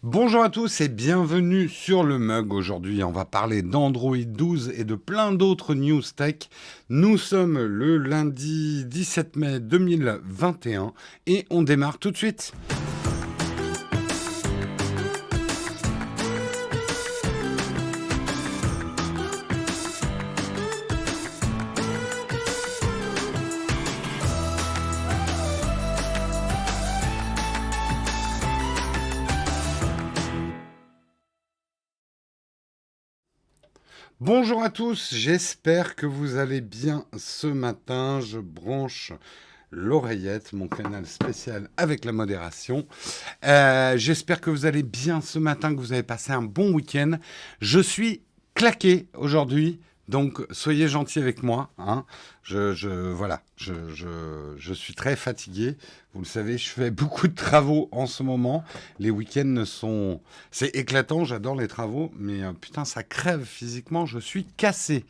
Bonjour à tous et bienvenue sur le Mug. Aujourd'hui, on va parler d'Android 12 et de plein d'autres news tech. Nous sommes le lundi 17 mai 2021 et on démarre tout de suite. Bonjour à tous, j'espère que vous allez bien ce matin. Je branche l'oreillette, mon canal spécial avec la modération. J'espère que vous allez bien ce matin, que vous avez passé un bon week-end. Je suis claqué aujourd'hui, donc soyez gentils avec moi. Hein. Voilà, je suis très fatigué. Vous le savez, je fais beaucoup de travaux en ce moment. Les week-ends ne sont... C'est éclatant, j'adore les travaux, mais putain, ça crève physiquement, je suis cassé.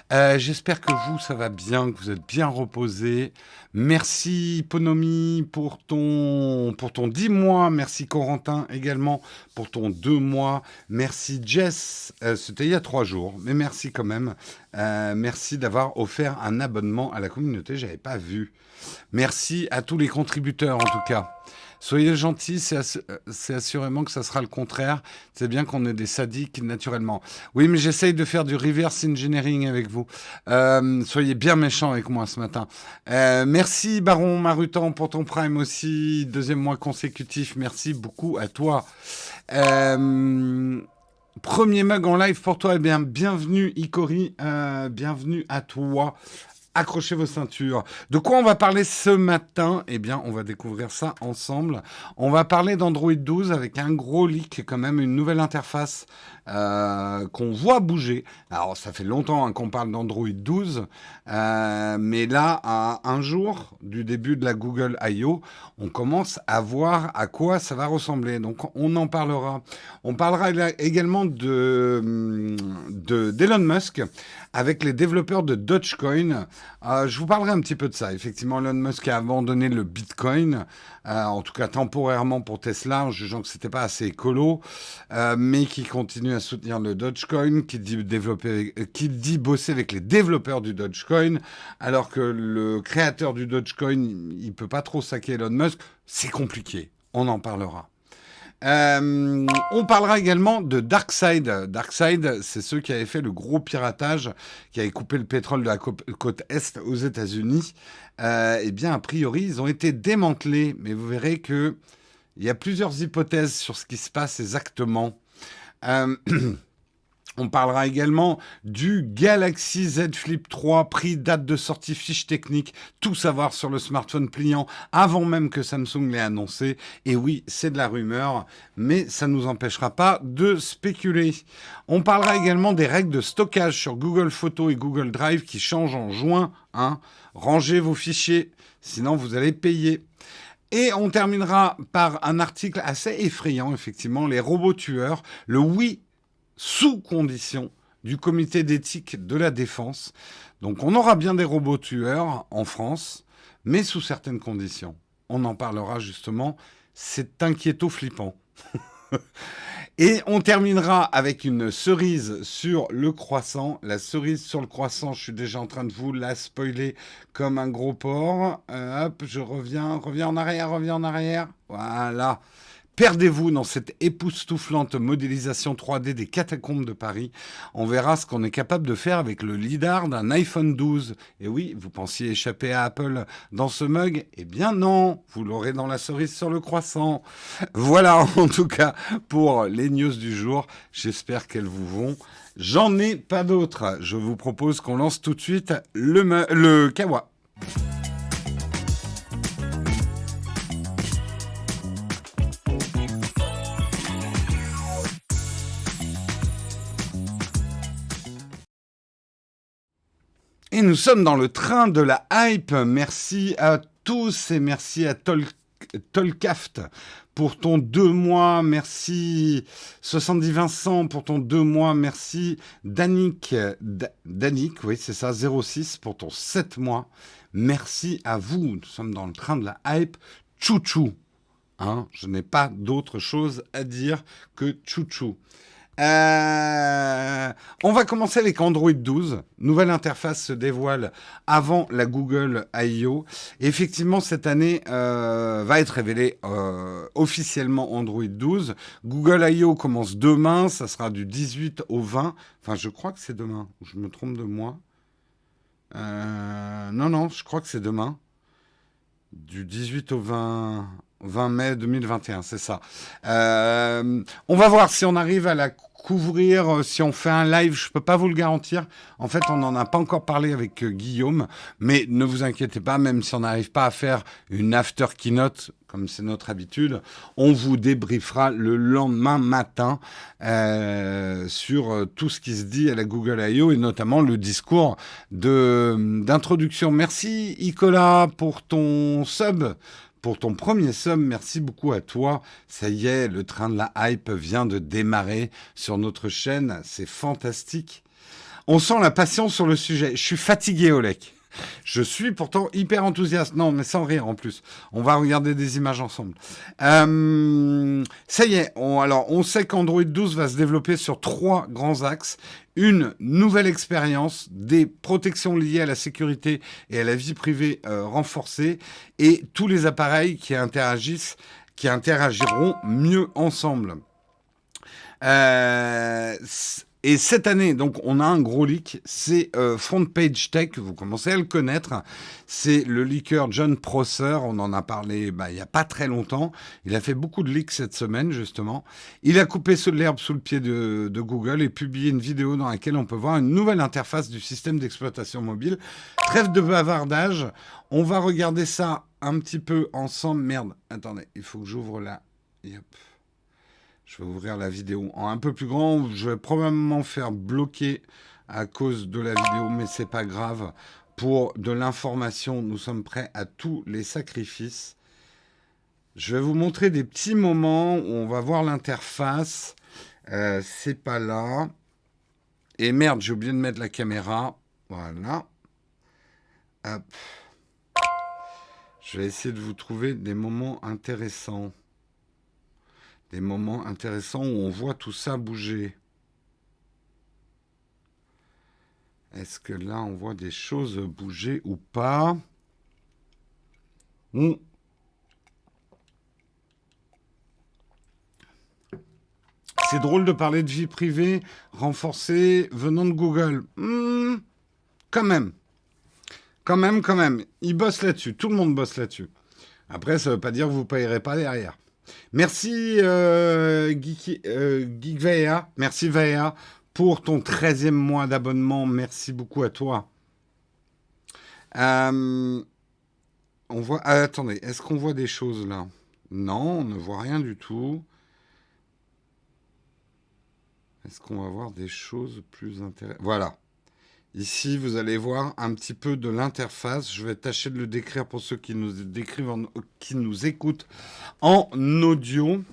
J'espère que vous, ça va bien, que vous êtes bien reposés. Merci Ponomi pour ton 10 mois. Merci Corentin également pour ton 2 mois. Merci Jess, c'était il y a 3 jours, mais merci quand même. Merci d'avoir offert un abonnement à la communauté, j'avais pas vu. Merci à tous les contributeurs en tout cas. Soyez gentils, c'est assurément que ça sera le contraire. C'est bien qu'on ait des sadiques naturellement. Oui, mais j'essaye de faire du reverse engineering avec vous. Soyez bien méchants avec moi ce matin. Merci Baron Marutan pour ton prime aussi. 2e mois consécutif. Merci beaucoup à toi. Premier mug en live pour toi. Eh bien, bienvenue Ikori. Bienvenue à toi. Accrochez vos ceintures. De quoi on va parler ce matin? Eh bien, on va découvrir ça ensemble. On va parler d'Android 12 avec un gros leak, quand même, une nouvelle interface qu'on voit bouger. Alors, ça fait longtemps qu'on parle d'Android 12, mais là, à un jour du début de la Google I.O., on commence à voir à quoi ça va ressembler. Donc, on en parlera. On parlera également d'Elon Musk avec les développeurs de Dogecoin. Je vous parlerai un petit peu de ça. Effectivement, Elon Musk a abandonné le Bitcoin, en tout cas temporairement pour Tesla, en jugeant que c'était pas assez écolo, mais qui continue à soutenir le Dogecoin, qui dit bosser avec les développeurs du Dogecoin, alors que le créateur du Dogecoin, il peut pas trop saquer Elon Musk. C'est compliqué. On en parlera. On parlera également de DarkSide. DarkSide, c'est ceux qui avaient fait le gros piratage, qui avaient coupé le pétrole de la côte Est aux États-Unis. Eh bien, a priori, ils ont été démantelés. Mais vous verrez qu'il y a plusieurs hypothèses sur ce qui se passe exactement. On parlera également du Galaxy Z Flip 3, prix, date de sortie, fiche technique, tout savoir sur le smartphone pliant avant même que Samsung l'ait annoncé. Et oui, c'est de la rumeur, mais ça ne nous empêchera pas de spéculer. On parlera également des règles de stockage sur Google Photos et Google Drive qui changent en juin. Hein. Rangez vos fichiers, sinon vous allez payer. Et on terminera par un article assez effrayant, effectivement, les robots tueurs, le oui sous condition du comité d'éthique de la défense. Donc on aura bien des robots tueurs en France, mais sous certaines conditions. On en parlera justement, c'est inquiétant flippant. Et on terminera avec une cerise sur le croissant. La cerise sur le croissant, je suis déjà en train de vous la spoiler comme un gros porc. Hop, je reviens en arrière. Voilà. Perdez-vous dans cette époustouflante modélisation 3D des catacombes de Paris. On verra ce qu'on est capable de faire avec le lidar d'un iPhone 12. Et oui, vous pensiez échapper à Apple dans ce mug? Eh bien non, vous l'aurez dans la cerise sur le croissant. Voilà en tout cas pour les news du jour. J'espère qu'elles vous vont. J'en ai pas d'autres. Je vous propose qu'on lance tout de suite le Kawa. Et nous sommes dans le train de la hype. Merci à tous et merci à Tolkaft pour ton 2 mois. Merci 70 Vincent pour ton 2 mois. Merci Danick, oui c'est ça, 06 pour ton 7 mois. Merci à vous. Nous sommes dans le train de la hype. Chouchou. hein. Je n'ai pas d'autre chose à dire que chouchou. On va commencer avec Android 12. Nouvelle interface se dévoile avant la Google I.O. Effectivement, cette année va être révélé officiellement Android 12. Google I.O. commence demain. Ça sera du 18 au 20. Enfin, je crois que c'est demain. Je me trompe de moi. Non, je crois que c'est demain. Du 18 au 20 mai 2021, c'est ça. On va voir si on arrive à la couvrir, si on fait un live, je ne peux pas vous le garantir. En fait, on n'en a pas encore parlé avec Guillaume, mais ne vous inquiétez pas, même si on n'arrive pas à faire une after keynote, comme c'est notre habitude, on vous débriefera le lendemain matin sur tout ce qui se dit à la Google I.O. et notamment le discours d'introduction. Merci Nicolas pour ton sub. Pour ton premier sub, merci beaucoup à toi. Ça y est, le train de la hype vient de démarrer sur notre chaîne. C'est fantastique. On sent la passion sur le sujet. Je suis fatigué, Olek. Je suis pourtant hyper enthousiaste. Non, mais sans rire en plus. On va regarder des images ensemble. Ça y est, on sait qu'Android 12 va se développer sur 3 grands axes. Une nouvelle expérience, des protections liées à la sécurité et à la vie privée renforcées, et tous les appareils qui interagiront mieux ensemble. Et cette année, donc, on a un gros leak, c'est Front Page Tech, vous commencez à le connaître, c'est le leaker John Prosser, on en a parlé il n'y a pas très longtemps, il a fait beaucoup de leaks cette semaine justement, il a coupé l'herbe sous le pied de Google et publié une vidéo dans laquelle on peut voir une nouvelle interface du système d'exploitation mobile. Trêve de bavardage, on va regarder ça un petit peu ensemble. Merde, attendez, il faut que j'ouvre là. Yep. Je vais ouvrir la vidéo en un peu plus grand. Je vais probablement faire bloquer à cause de la vidéo, mais c'est pas grave. Pour de l'information, nous sommes prêts à tous les sacrifices. Je vais vous montrer des petits moments où on va voir l'interface. C'est pas là. Et merde, j'ai oublié de mettre la caméra. Voilà. Hop. Je vais essayer de vous trouver des moments intéressants. Des moments intéressants où on voit tout ça bouger. Est-ce que là, on voit des choses bouger ou pas? C'est drôle de parler de vie privée renforcée venant de Google. Quand même. Quand même. Ils bossent là-dessus. Tout le monde bosse là-dessus. Après, ça ne veut pas dire que vous ne payerez pas derrière. Merci Geek Vaea. Merci Vaea pour ton 13e mois d'abonnement. Merci beaucoup à toi. On voit... attendez, est-ce qu'on voit des choses là? Non, on ne voit rien du tout. Est-ce qu'on va voir des choses plus intéressantes? Voilà. Ici, vous allez voir un petit peu de l'interface. Je vais tâcher de le décrire pour ceux qui nous écoutent en audio.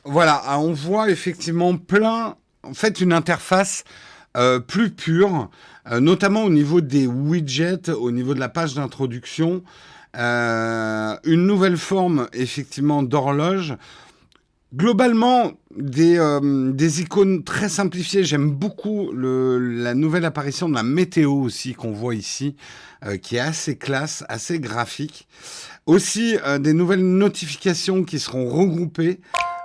Voilà, on voit effectivement une interface plus pure, notamment au niveau des widgets, au niveau de la page d'introduction. Une nouvelle forme, effectivement, d'horloge. Globalement, des icônes très simplifiées. J'aime beaucoup la nouvelle apparition de la météo aussi qu'on voit ici, qui est assez classe, assez graphique. Aussi, des nouvelles notifications qui seront regroupées.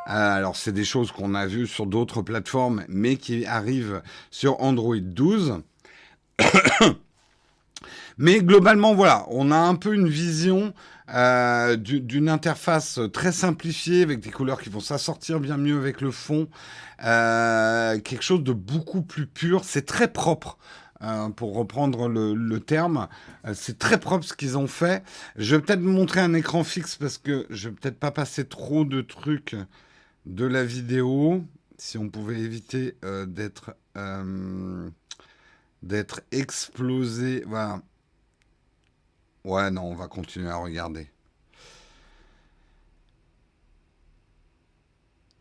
Alors, c'est des choses qu'on a vues sur d'autres plateformes, mais qui arrivent sur Android 12. Mais globalement, voilà, on a un peu une vision d'une interface très simplifiée avec des couleurs qui vont s'assortir bien mieux avec le fond. Quelque chose de beaucoup plus pur. C'est très propre, pour reprendre le terme. C'est très propre ce qu'ils ont fait. Je vais peut-être vous montrer un écran fixe parce que je vais peut-être pas passer trop de trucs de la vidéo. Si on pouvait éviter d'être explosé. Voilà. Ouais, non, on va continuer à regarder.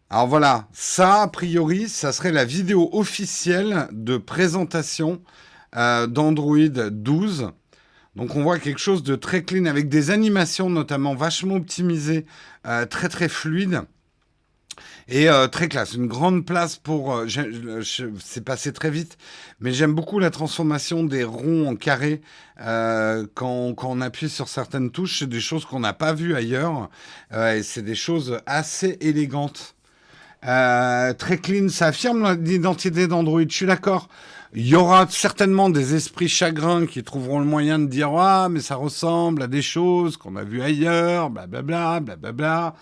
Alors voilà, ça, a priori, ça serait la vidéo officielle de présentation d'Android 12. Donc on voit quelque chose de très clean avec des animations notamment vachement optimisées, très très fluides. Et très classe, une grande place pour... c'est passé très vite, mais j'aime beaucoup la transformation des ronds en carrés quand on appuie sur certaines touches. C'est des choses qu'on n'a pas vues ailleurs et c'est des choses assez élégantes. Très clean, ça affirme l'identité d'Android, je suis d'accord. Il y aura certainement des esprits chagrins qui trouveront le moyen de dire ah mais ça ressemble à des choses qu'on a vues ailleurs, blablabla, blablabla.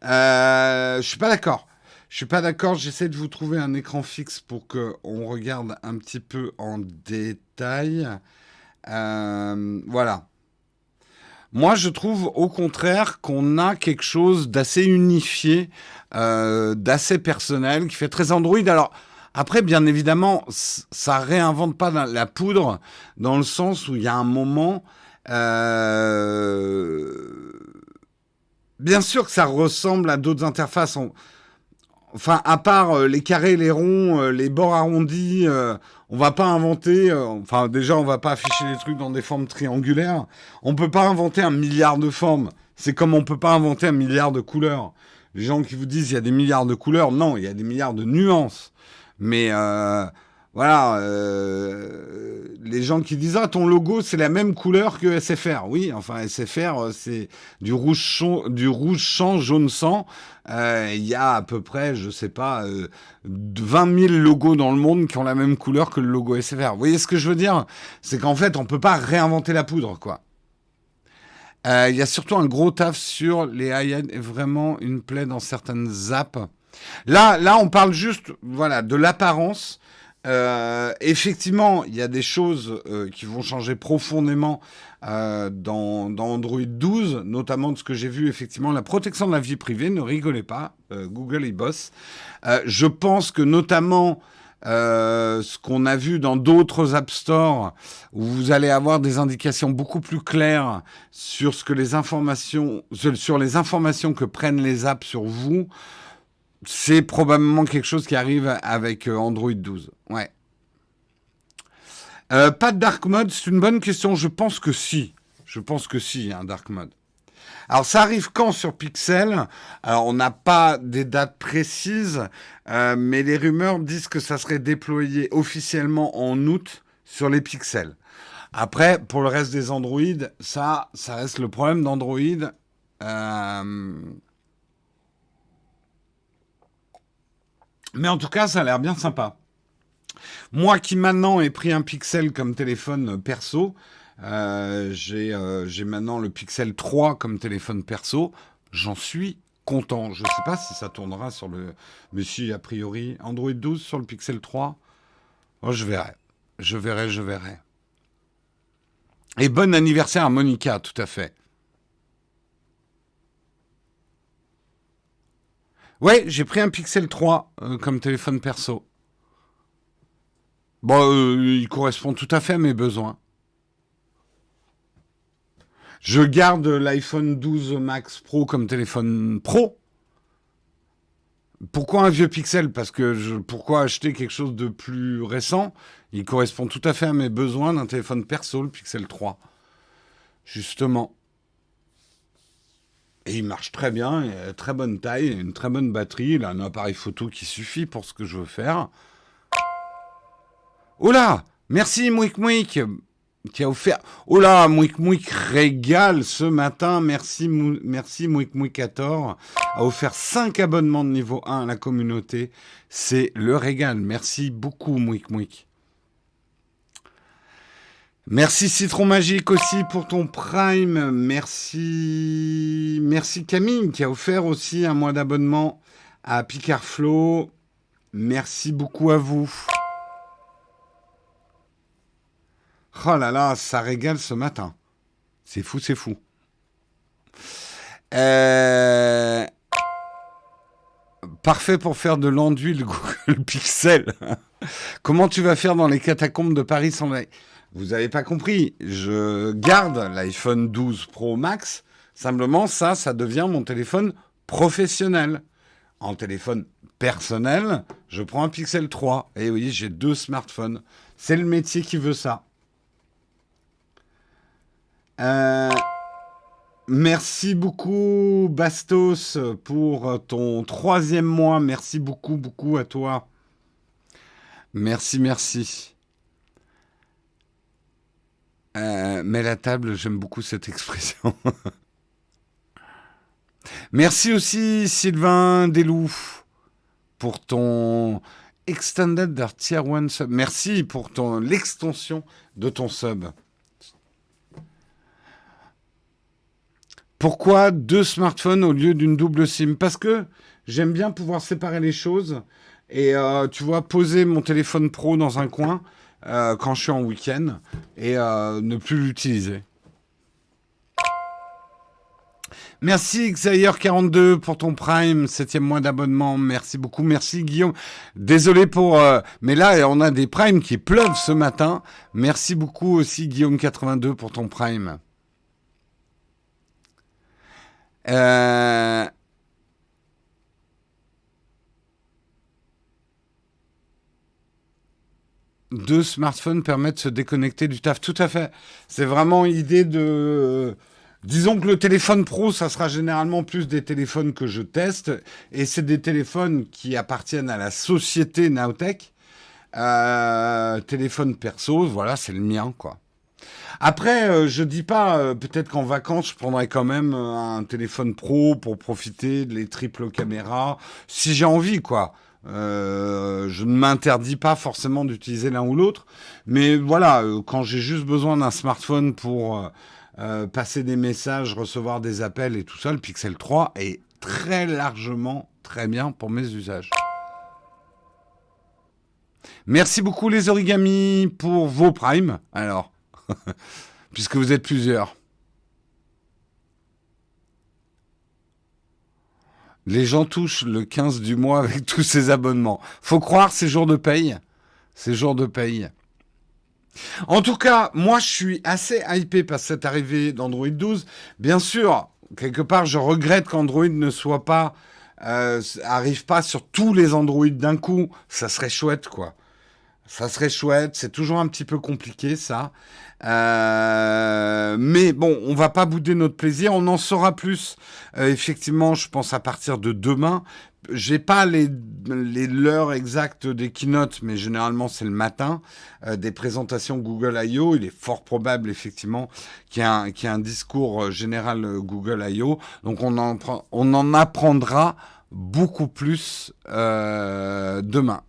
Je suis pas d'accord. Je suis pas d'accord. J'essaie de vous trouver un écran fixe pour que on regarde un petit peu en détail. Voilà. Moi, je trouve au contraire qu'on a quelque chose d'assez unifié, d'assez personnel, qui fait très Android. Alors, après, bien évidemment, ça réinvente pas la poudre, dans le sens où il y a un moment... bien sûr que ça ressemble à d'autres interfaces. Enfin, à part les carrés, les ronds, les bords arrondis, on va pas inventer. Enfin, déjà, on va pas afficher les trucs dans des formes triangulaires. On peut pas inventer un milliard de formes. C'est comme on peut pas inventer un milliard de couleurs. Les gens qui vous disent il y a des milliards de couleurs, non, il y a des milliards de nuances. Mais voilà, les gens qui disent ah ton logo c'est la même couleur que SFR. Oui, enfin SFR c'est du rouge sang, jaune sang. Il y a à peu près, je sais pas, 20 000 logos dans le monde qui ont la même couleur que le logo SFR. Vous voyez ce que je veux dire? C'est qu'en fait on peut pas réinventer la poudre quoi. Il y a surtout un gros taf sur les high-end et vraiment une plaie dans certaines apps. Là, on parle juste, voilà, de l'apparence. Effectivement, il y a des choses qui vont changer profondément dans Android 12, notamment de ce que j'ai vu, effectivement, la protection de la vie privée. Ne rigolez pas, Google y bosse. Je pense que notamment ce qu'on a vu dans d'autres App Store, où vous allez avoir des indications beaucoup plus claires sur ce que sur les informations que prennent les apps sur vous. C'est probablement quelque chose qui arrive avec Android 12. Ouais. Pas de dark mode, c'est une bonne question. Je pense que si. Je pense que si, il y a un dark mode. Alors, ça arrive quand sur Pixel? Alors, on n'a pas des dates précises, mais les rumeurs disent que ça serait déployé officiellement en août sur les Pixels. Après, pour le reste des Android, ça reste le problème d'Android. Mais en tout cas, ça a l'air bien sympa. Moi qui maintenant ai pris un Pixel comme téléphone perso, j'ai maintenant le Pixel 3 comme téléphone perso, j'en suis content. Je ne sais pas si ça tournera sur le... Mais si, a priori, Android 12 sur le Pixel 3, oh, je verrai. Je verrai, je verrai. Et bon anniversaire à Monica, tout à fait. Ouais, j'ai pris un Pixel 3 comme téléphone perso. Bon, il correspond tout à fait à mes besoins. Je garde l'iPhone 12 Max Pro comme téléphone pro. Pourquoi un vieux Pixel? Parce que pourquoi acheter quelque chose de plus récent? Il correspond tout à fait à mes besoins d'un téléphone perso, le Pixel 3. Justement. Et il marche très bien, il a très bonne taille, une très bonne batterie, il a un appareil photo qui suffit pour ce que je veux faire. Oh là! Merci Mouik Mouik qui a offert... Oh là, Mouik Mouik régale ce matin. Merci Mouik Mouikator a offert 5 abonnements de niveau 1 à la communauté. C'est le régal. Merci beaucoup Mouik Mouik. Merci Citron Magique aussi pour ton Prime. Merci Camille qui a offert aussi un mois d'abonnement à Picard Flow. Merci beaucoup à vous. Oh là là, ça régale ce matin. C'est fou, c'est fou. Parfait pour faire de l'enduit le Google Pixel. Comment tu vas faire dans les catacombes de Paris sans... Vous n'avez pas compris. Je garde l'iPhone 12 Pro Max. Simplement, ça devient mon téléphone professionnel. En téléphone personnel, je prends un Pixel 3. Et oui, j'ai 2 smartphones. C'est le métier qui veut ça. Euh, Merci beaucoup, Bastos, pour ton troisième mois. Merci beaucoup, beaucoup à toi. Merci, merci. Mets la table, j'aime beaucoup cette expression. Merci aussi, Sylvain Deloup, pour ton Extended Tier 1 sub. Merci pour l'extension de ton sub. Pourquoi deux smartphones au lieu d'une double SIM? Parce que j'aime bien pouvoir séparer les choses et tu vois, poser mon téléphone pro dans un coin quand je suis en week-end et ne plus l'utiliser. Merci Xayer42 pour ton Prime, septième mois d'abonnement. Merci beaucoup. Merci Guillaume. Désolé pour... mais là, on a des Primes qui pleuvent ce matin. Merci beaucoup aussi Guillaume82 pour ton Prime. Euh, Deux smartphones permettent de se déconnecter du taf. Tout à fait. C'est vraiment l'idée de... Disons que le téléphone pro, ça sera généralement plus des téléphones que je teste. Et c'est des téléphones qui appartiennent à la société Nowtech. Téléphone perso, voilà, c'est le mien, quoi. Après, je dis pas, peut-être qu'en vacances, je prendrai quand même un téléphone pro pour profiter de les triples caméras, si j'ai envie, quoi. Je ne m'interdis pas forcément d'utiliser l'un ou l'autre, mais voilà, quand j'ai juste besoin d'un smartphone pour passer des messages, recevoir des appels et tout ça, le Pixel 3 est très largement très bien pour mes usages. Merci beaucoup les origamis pour vos primes, alors, puisque vous êtes plusieurs. Les gens touchent le 15 du mois avec tous ces abonnements. Faut croire ces jours de paye. Ces jours de paye. En tout cas, moi, je suis assez hypé par cette arrivée d'Android 12. Bien sûr, quelque part, je regrette qu'Android ne soit pas, arrive pas sur tous les Android d'un coup. Ça serait chouette, quoi. Ça serait chouette. C'est toujours un petit peu compliqué, ça. Mais bon, on va pas bouder notre plaisir. On en saura plus, effectivement, je pense à partir de demain. J'ai pas l'heure exacte des keynotes, mais généralement c'est le matin des présentations Google I.O. Il est fort probable effectivement qu'il y ait un discours général Google I.O. Donc on en apprendra beaucoup plus demain.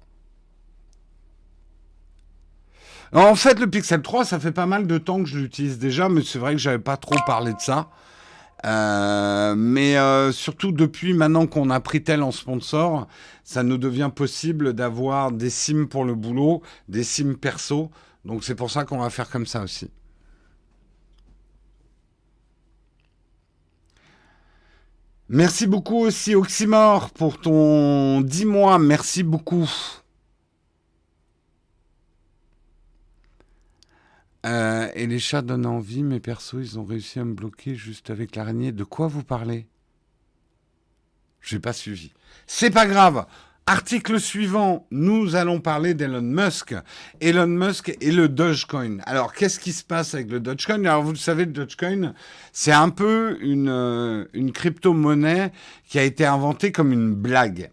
En fait, le Pixel 3, ça fait pas mal de temps que je l'utilise déjà, mais c'est vrai que j'avais pas trop parlé de ça. Mais surtout depuis maintenant qu'on a Pritel en sponsor, ça nous devient possible d'avoir des SIM pour le boulot, des SIM perso. Donc c'est pour ça qu'on va faire comme ça aussi. Merci beaucoup aussi Oxymore pour ton 10 mois. Merci beaucoup. Et les chats donnent envie, mais perso, ils ont réussi à me bloquer juste avec l'araignée. De quoi vous parlez? J'ai pas suivi. C'est pas grave. Article suivant, nous allons parler d'Elon Musk. Elon Musk et le Dogecoin. Alors, qu'est-ce qui se passe avec le Dogecoin? Alors, vous le savez, le Dogecoin, c'est un peu une crypto-monnaie qui a été inventée comme une blague.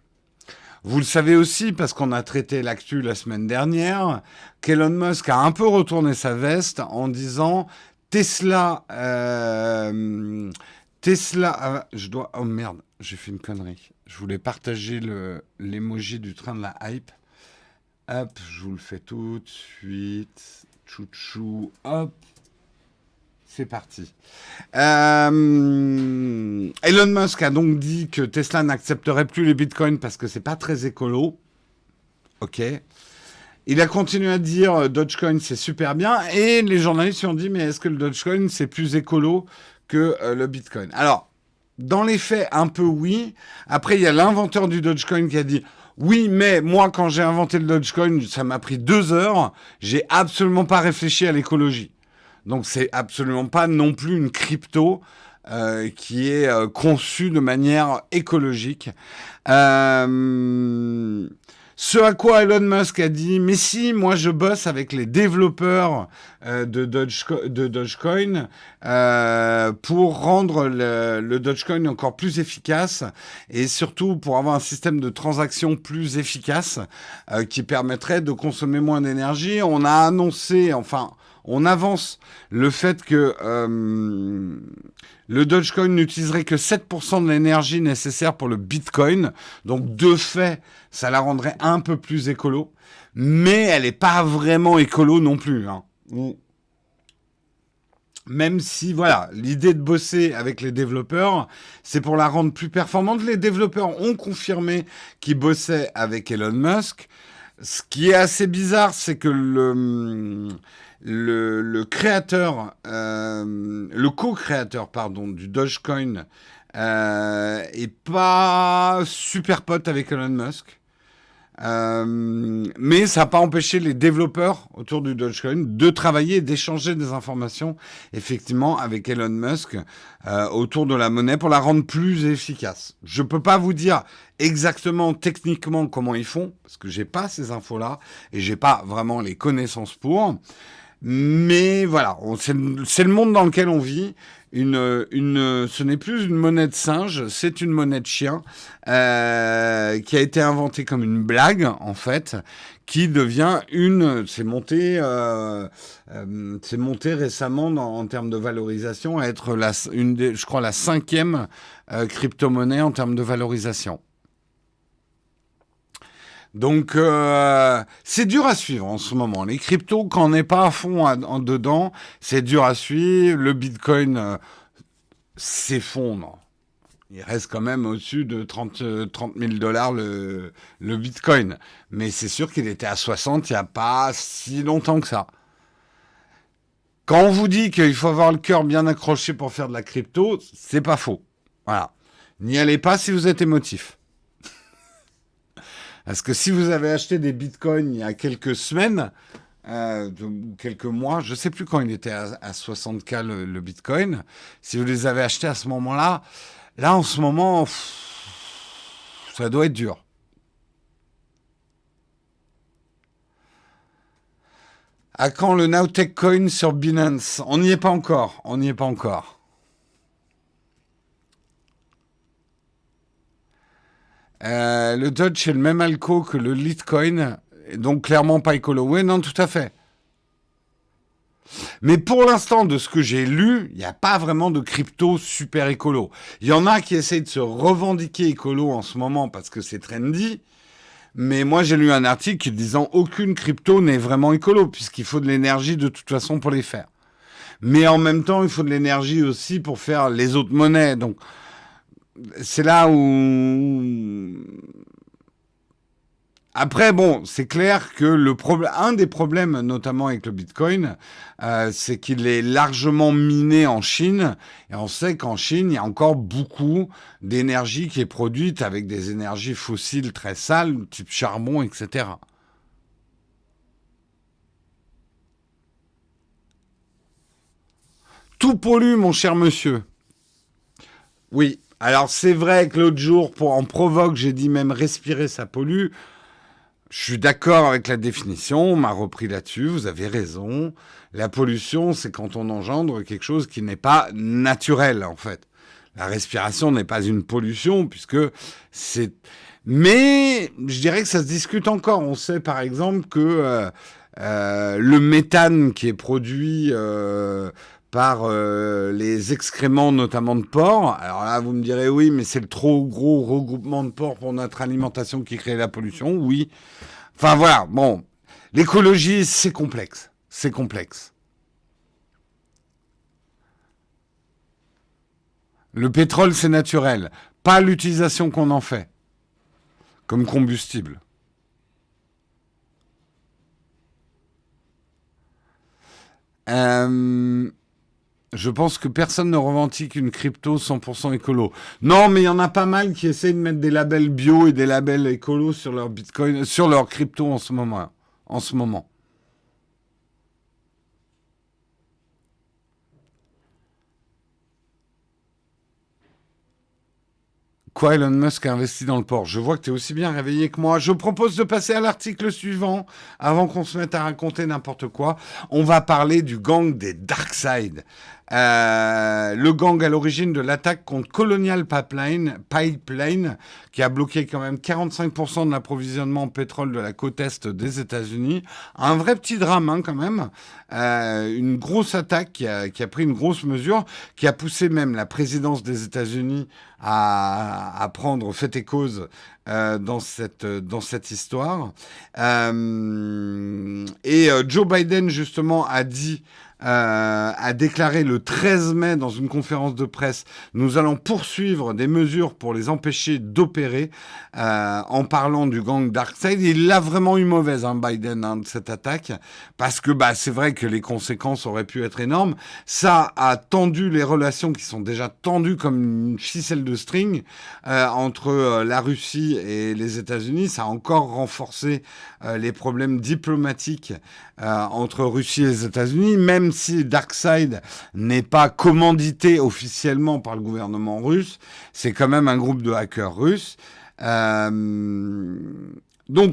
Vous le savez aussi, parce qu'on a traité l'actu la semaine dernière, qu'Elon Musk a un peu retourné sa veste en disant Tesla, je dois, oh merde, j'ai fait une connerie. Je voulais partager l'emoji du train de la hype. Hop, je vous le fais tout de suite. Chouchou, hop. C'est parti. Elon Musk a donc dit que Tesla n'accepterait plus les bitcoins parce que c'est pas très écolo. Ok. Il a continué à dire Dogecoin c'est super bien et les journalistes lui ont dit mais est-ce que le Dogecoin c'est plus écolo que le bitcoin? Alors, dans les faits, un peu oui. Après, il y a l'inventeur du Dogecoin qui a dit oui, mais moi quand j'ai inventé le Dogecoin, ça m'a pris 2 heures. J'ai absolument pas réfléchi à l'écologie. Donc c'est absolument pas non plus une crypto qui est conçue de manière écologique. Euh, Ce à quoi Elon Musk a dit, mais si, moi je bosse avec les développeurs de Dogecoin pour rendre le Dogecoin encore plus efficace et surtout pour avoir un système de transaction plus efficace qui permettrait de consommer moins d'énergie. On a annoncé, enfin, on avance le fait que le Dogecoin n'utiliserait que 7% de l'énergie nécessaire pour le Bitcoin. Donc, de fait, ça la rendrait un peu plus écolo. Mais elle n'est pas vraiment écolo non plus. Hein. Même si, voilà, l'idée de bosser avec les développeurs, c'est pour la rendre plus performante. Les développeurs ont confirmé qu'ils bossaient avec Elon Musk. Ce qui est assez bizarre, c'est que le créateur, le co-créateur, pardon, du Dogecoin est pas super pote avec Elon Musk. Mais ça n'a pas empêché les développeurs autour du Dogecoin de travailler et d'échanger des informations, effectivement, avec Elon Musk autour de la monnaie pour la rendre plus efficace. Je ne peux pas vous dire exactement techniquement comment ils font, parce que j'ai pas ces infos-là et j'ai pas vraiment les connaissances pour. Mais voilà, c'est le monde dans lequel on vit. Ce n'est plus une monnaie de singe, c'est une monnaie de chien qui a été inventée comme une blague en fait, qui devient c'est monté récemment en termes de valorisation à être je crois la 5e crypto-monnaie en termes de valorisation. Donc, c'est dur à suivre en ce moment. Les cryptos, quand on n'est pas à fond en dedans, c'est dur à suivre. Le Bitcoin s'effondre. Il reste quand même au-dessus de 30 000 $ le Bitcoin. Mais c'est sûr qu'il était à 60 il n'y a pas si longtemps que ça. Quand on vous dit qu'il faut avoir le cœur bien accroché pour faire de la crypto, c'est pas faux. Voilà. N'y allez pas si vous êtes émotif. Parce que si vous avez acheté des bitcoins il y a quelques semaines, ou quelques mois, je ne sais plus quand il était à 60K le bitcoin, si vous les avez achetés à ce moment-là, là en ce moment, ça doit être dur. À quand le Nowtech Coin sur Binance? On n'y est pas encore, on n'y est pas encore. Le Dodge est le même alco que le Litecoin, donc clairement pas écolo. Oui, non, tout à fait. Mais pour l'instant, de ce que j'ai lu, il n'y a pas vraiment de crypto super écolo. Il y en a qui essayent de se revendiquer écolo en ce moment parce que c'est trendy. Mais moi, j'ai lu un article disant aucune crypto n'est vraiment écolo puisqu'il faut de l'énergie de toute façon pour les faire. Mais en même temps, il faut de l'énergie aussi pour faire les autres monnaies. Donc, c'est là où après, bon, c'est clair que un des problèmes, notamment avec le Bitcoin, c'est qu'il est largement miné en Chine. Et on sait qu'en Chine, il y a encore beaucoup d'énergie qui est produite avec des énergies fossiles très sales, type charbon, etc. Tout pollue, mon cher monsieur. Oui. Alors, c'est vrai que l'autre jour, en provoque, j'ai dit même respirer, ça pollue. Je suis d'accord avec la définition, on m'a repris là-dessus, vous avez raison. La pollution, c'est quand on engendre quelque chose qui n'est pas naturel, en fait. La respiration n'est pas une pollution, puisque c'est... Mais je dirais que ça se discute encore. On sait par exemple que le méthane qui est produit par les excréments notamment de porcs. Alors là, vous me direz oui, mais c'est le trop gros regroupement de porcs pour notre alimentation qui crée la pollution. Oui. Enfin voilà, bon. L'écologie, c'est complexe. C'est complexe. Le pétrole, c'est naturel. Pas l'utilisation qu'on en fait comme combustible. Euh, Je pense que personne ne revendique une crypto 100% écolo. Non, mais il y en a pas mal qui essayent de mettre des labels bio et des labels écolo sur leur bitcoin, sur leur crypto en ce moment. En ce moment. Quoi, Elon Musk a investi dans le port? Je vois que tu es aussi bien réveillé que moi. Je propose de passer à l'article suivant, avant qu'on se mette à raconter n'importe quoi. On va parler du gang des Darkside. Le gang à l'origine de l'attaque contre Colonial Pipeline, qui a bloqué quand même 45% de l'approvisionnement en pétrole de la côte est des États-Unis. Un vrai petit drame, hein, quand même. Une grosse attaque qui a pris une grosse mesure, qui a poussé même la présidence des États-Unis à prendre fait et cause dans cette histoire. Joe Biden, justement, a déclaré le 13 mai dans une conférence de presse: nous allons poursuivre des mesures pour les empêcher d'opérer, en parlant du gang Darkside. Il a vraiment eu mauvaise, hein, Biden, hein, de cette attaque, parce que c'est vrai que les conséquences auraient pu être énormes. Ça a tendu les relations qui sont déjà tendues comme une ficelle de string entre la Russie et les États-Unis. Ça a encore renforcé les problèmes diplomatiques entre Russie et les États-Unis, même si Darkside n'est pas commandité officiellement par le gouvernement russe. C'est quand même un groupe de hackers russes. Donc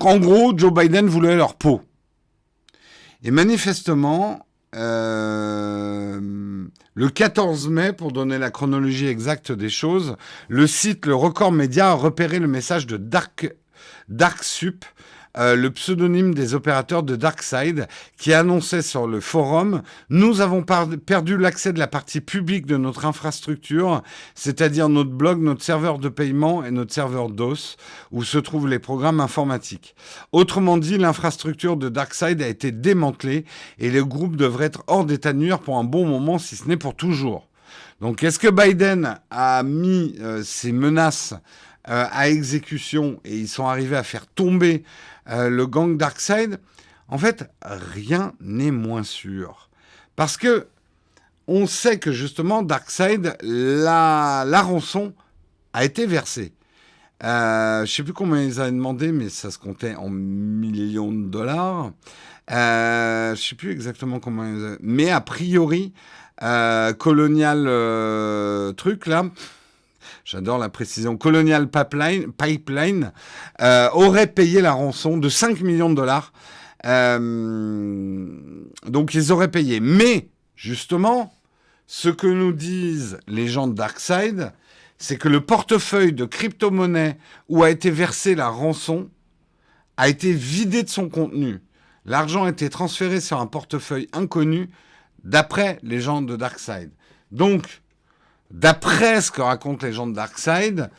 en gros, Joe Biden voulait leur peau. Et manifestement, le 14 mai, pour donner la chronologie exacte des choses, le site Le Record Média a repéré le message de Darksup, le pseudonyme des opérateurs de Darkside, qui annonçait sur le forum: nous avons perdu l'accès de la partie publique de notre infrastructure, c'est-à-dire notre blog, notre serveur de paiement et notre serveur DOS, où se trouvent les programmes informatiques. Autrement dit, l'infrastructure de Darkside a été démantelée et le groupe devrait être hors d'état de nuire pour un bon moment, si ce n'est pour toujours. Donc, est-ce que Biden a mis ces menaces à exécution et ils sont arrivés à faire tomber le gang Darkside? En fait, rien n'est moins sûr. Parce que on sait que justement, Darkside, la rançon a été versée. Je ne sais plus combien ils avaient demandé, mais ça se comptait en millions de dollars. Je ne sais plus exactement comment ils avaient... Mais a priori, Colonial truc là... J'adore la précision. Colonial Pipeline aurait payé la rançon de 5 millions de dollars. Donc, ils auraient payé. Mais, justement, ce que nous disent les gens de Darkside, c'est que le portefeuille de crypto-monnaie où a été versée la rançon a été vidé de son contenu. L'argent a été transféré sur un portefeuille inconnu, d'après les gens de Darkside. Donc, d'après ce que racontent les gens de Darkside,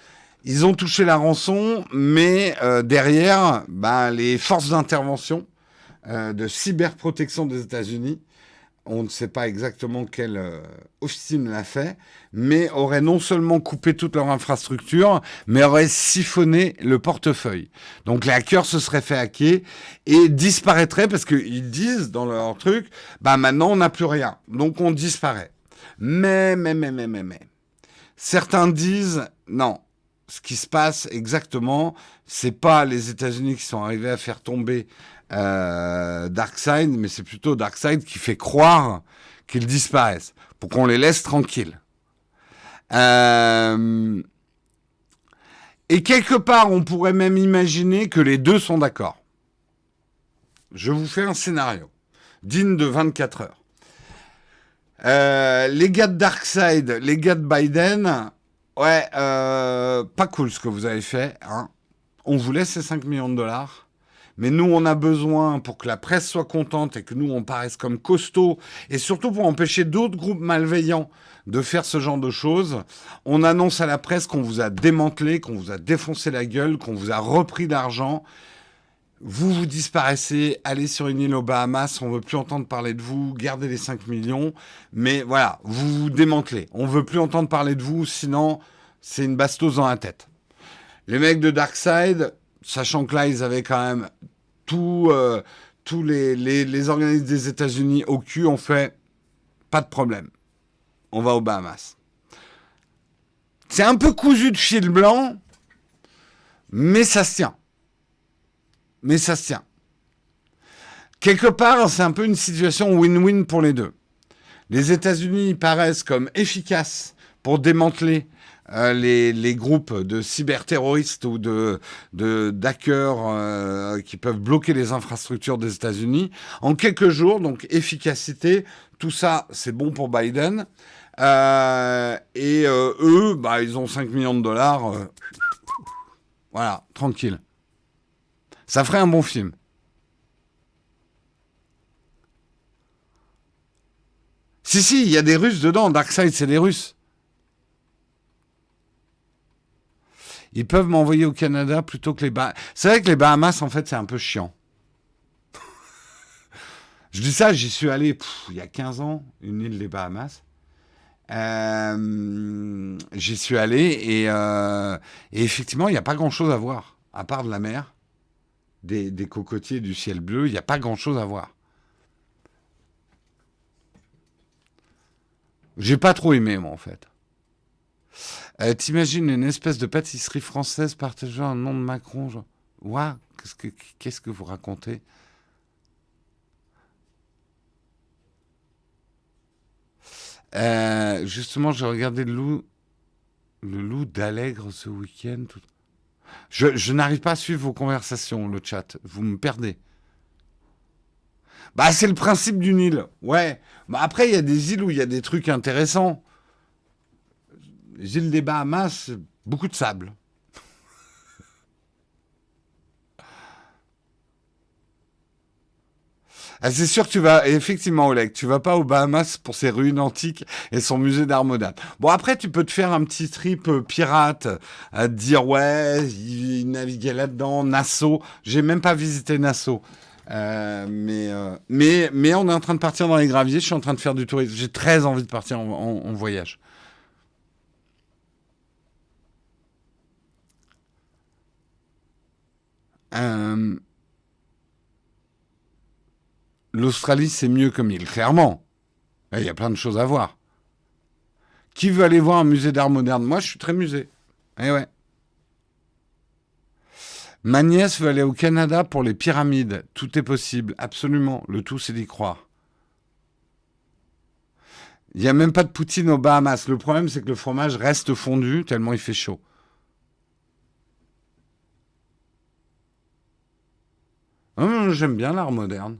ils ont touché la rançon, mais derrière, les forces d'intervention de cyberprotection des États-Unis, on ne sait pas exactement quelle officine l'a fait, mais auraient non seulement coupé toute leur infrastructure, mais auraient siphonné le portefeuille. Donc les hackers se seraient fait hacker et disparaîtraient, parce qu'ils disent dans leur truc, maintenant on n'a plus rien, donc on disparaît. Mais. Certains disent, non, ce qui se passe exactement, c'est pas les États-Unis qui sont arrivés à faire tomber Darkside, mais c'est plutôt Darkside qui fait croire qu'ils disparaissent, pour qu'on les laisse tranquilles. Et quelque part, on pourrait même imaginer que les deux sont d'accord. Je vous fais un scénario, digne de 24 heures. Les gars de Darkside, les gars de Biden, pas cool ce que vous avez fait, hein. On vous laisse ces 5 millions de dollars, mais nous, on a besoin, pour que la presse soit contente et que nous, on paraisse comme costauds, et surtout pour empêcher d'autres groupes malveillants de faire ce genre de choses, on annonce à la presse qu'on vous a démantelé, qu'on vous a défoncé la gueule, qu'on vous a repris d'argent. Vous disparaissez, allez sur une île aux Bahamas, on ne veut plus entendre parler de vous, gardez les 5 millions, mais voilà, vous vous démantelez. On ne veut plus entendre parler de vous, sinon c'est une bastos dans la tête. Les mecs de Darkside, sachant que là, ils avaient quand même tous les organismes des États-Unis au cul, ont fait pas de problème. On va aux Bahamas. C'est un peu cousu de fil blanc, mais ça se tient. Quelque part, c'est un peu une situation win-win pour les deux. Les États-Unis paraissent comme efficaces pour démanteler les groupes de cyberterroristes ou d'hackers qui peuvent bloquer les infrastructures des États-Unis en quelques jours. Donc efficacité, tout ça, c'est bon pour Biden. Eux, bah, ils ont 5 millions de dollars. Voilà, tranquille. Ça ferait un bon film. Si, il y a des Russes dedans. Darkseid, c'est des Russes. Ils peuvent m'envoyer au Canada plutôt que les Bahamas. C'est vrai que les Bahamas, en fait, c'est un peu chiant. Je dis ça, j'y suis allé il y a 15 ans, une île des Bahamas. J'y suis allé et effectivement, il n'y a pas grand-chose à voir, à part de la mer, des cocotiers, du ciel bleu, il n'y a pas grand-chose à voir. J'ai pas trop aimé, moi, en fait. T'imagines une espèce de pâtisserie française partageant un nom de Macron, genre... Ouah, qu'est-ce que vous racontez? Justement, j'ai regardé le loup d'Allègre ce week-end. Je n'arrive pas à suivre vos conversations, le chat. Vous me perdez. Bah, c'est le principe d'une île. Ouais. Bah, après, il y a des îles où il y a des trucs intéressants. Les îles des Bahamas, beaucoup de sable. Ah, c'est sûr que tu vas, effectivement, Oleg, tu vas pas aux Bahamas pour ses ruines antiques et son musée d'art moderne. Bon, après, tu peux te faire un petit trip pirate, à te dire, ouais, il naviguait là-dedans, Nassau. J'ai même pas visité Nassau. Mais on est en train de partir dans les graviers, je suis en train de faire du tourisme. J'ai très envie de partir en voyage. Euh, L'Australie, c'est mieux comme île, clairement. Il y a plein de choses à voir. Qui veut aller voir un musée d'art moderne? Moi, je suis très musée. Eh ouais. Ma nièce veut aller au Canada pour les pyramides. Tout est possible, absolument. Le tout, c'est d'y croire. Il n'y a même pas de poutine aux Bahamas. Le problème, c'est que le fromage reste fondu tellement il fait chaud. J'aime bien l'art moderne.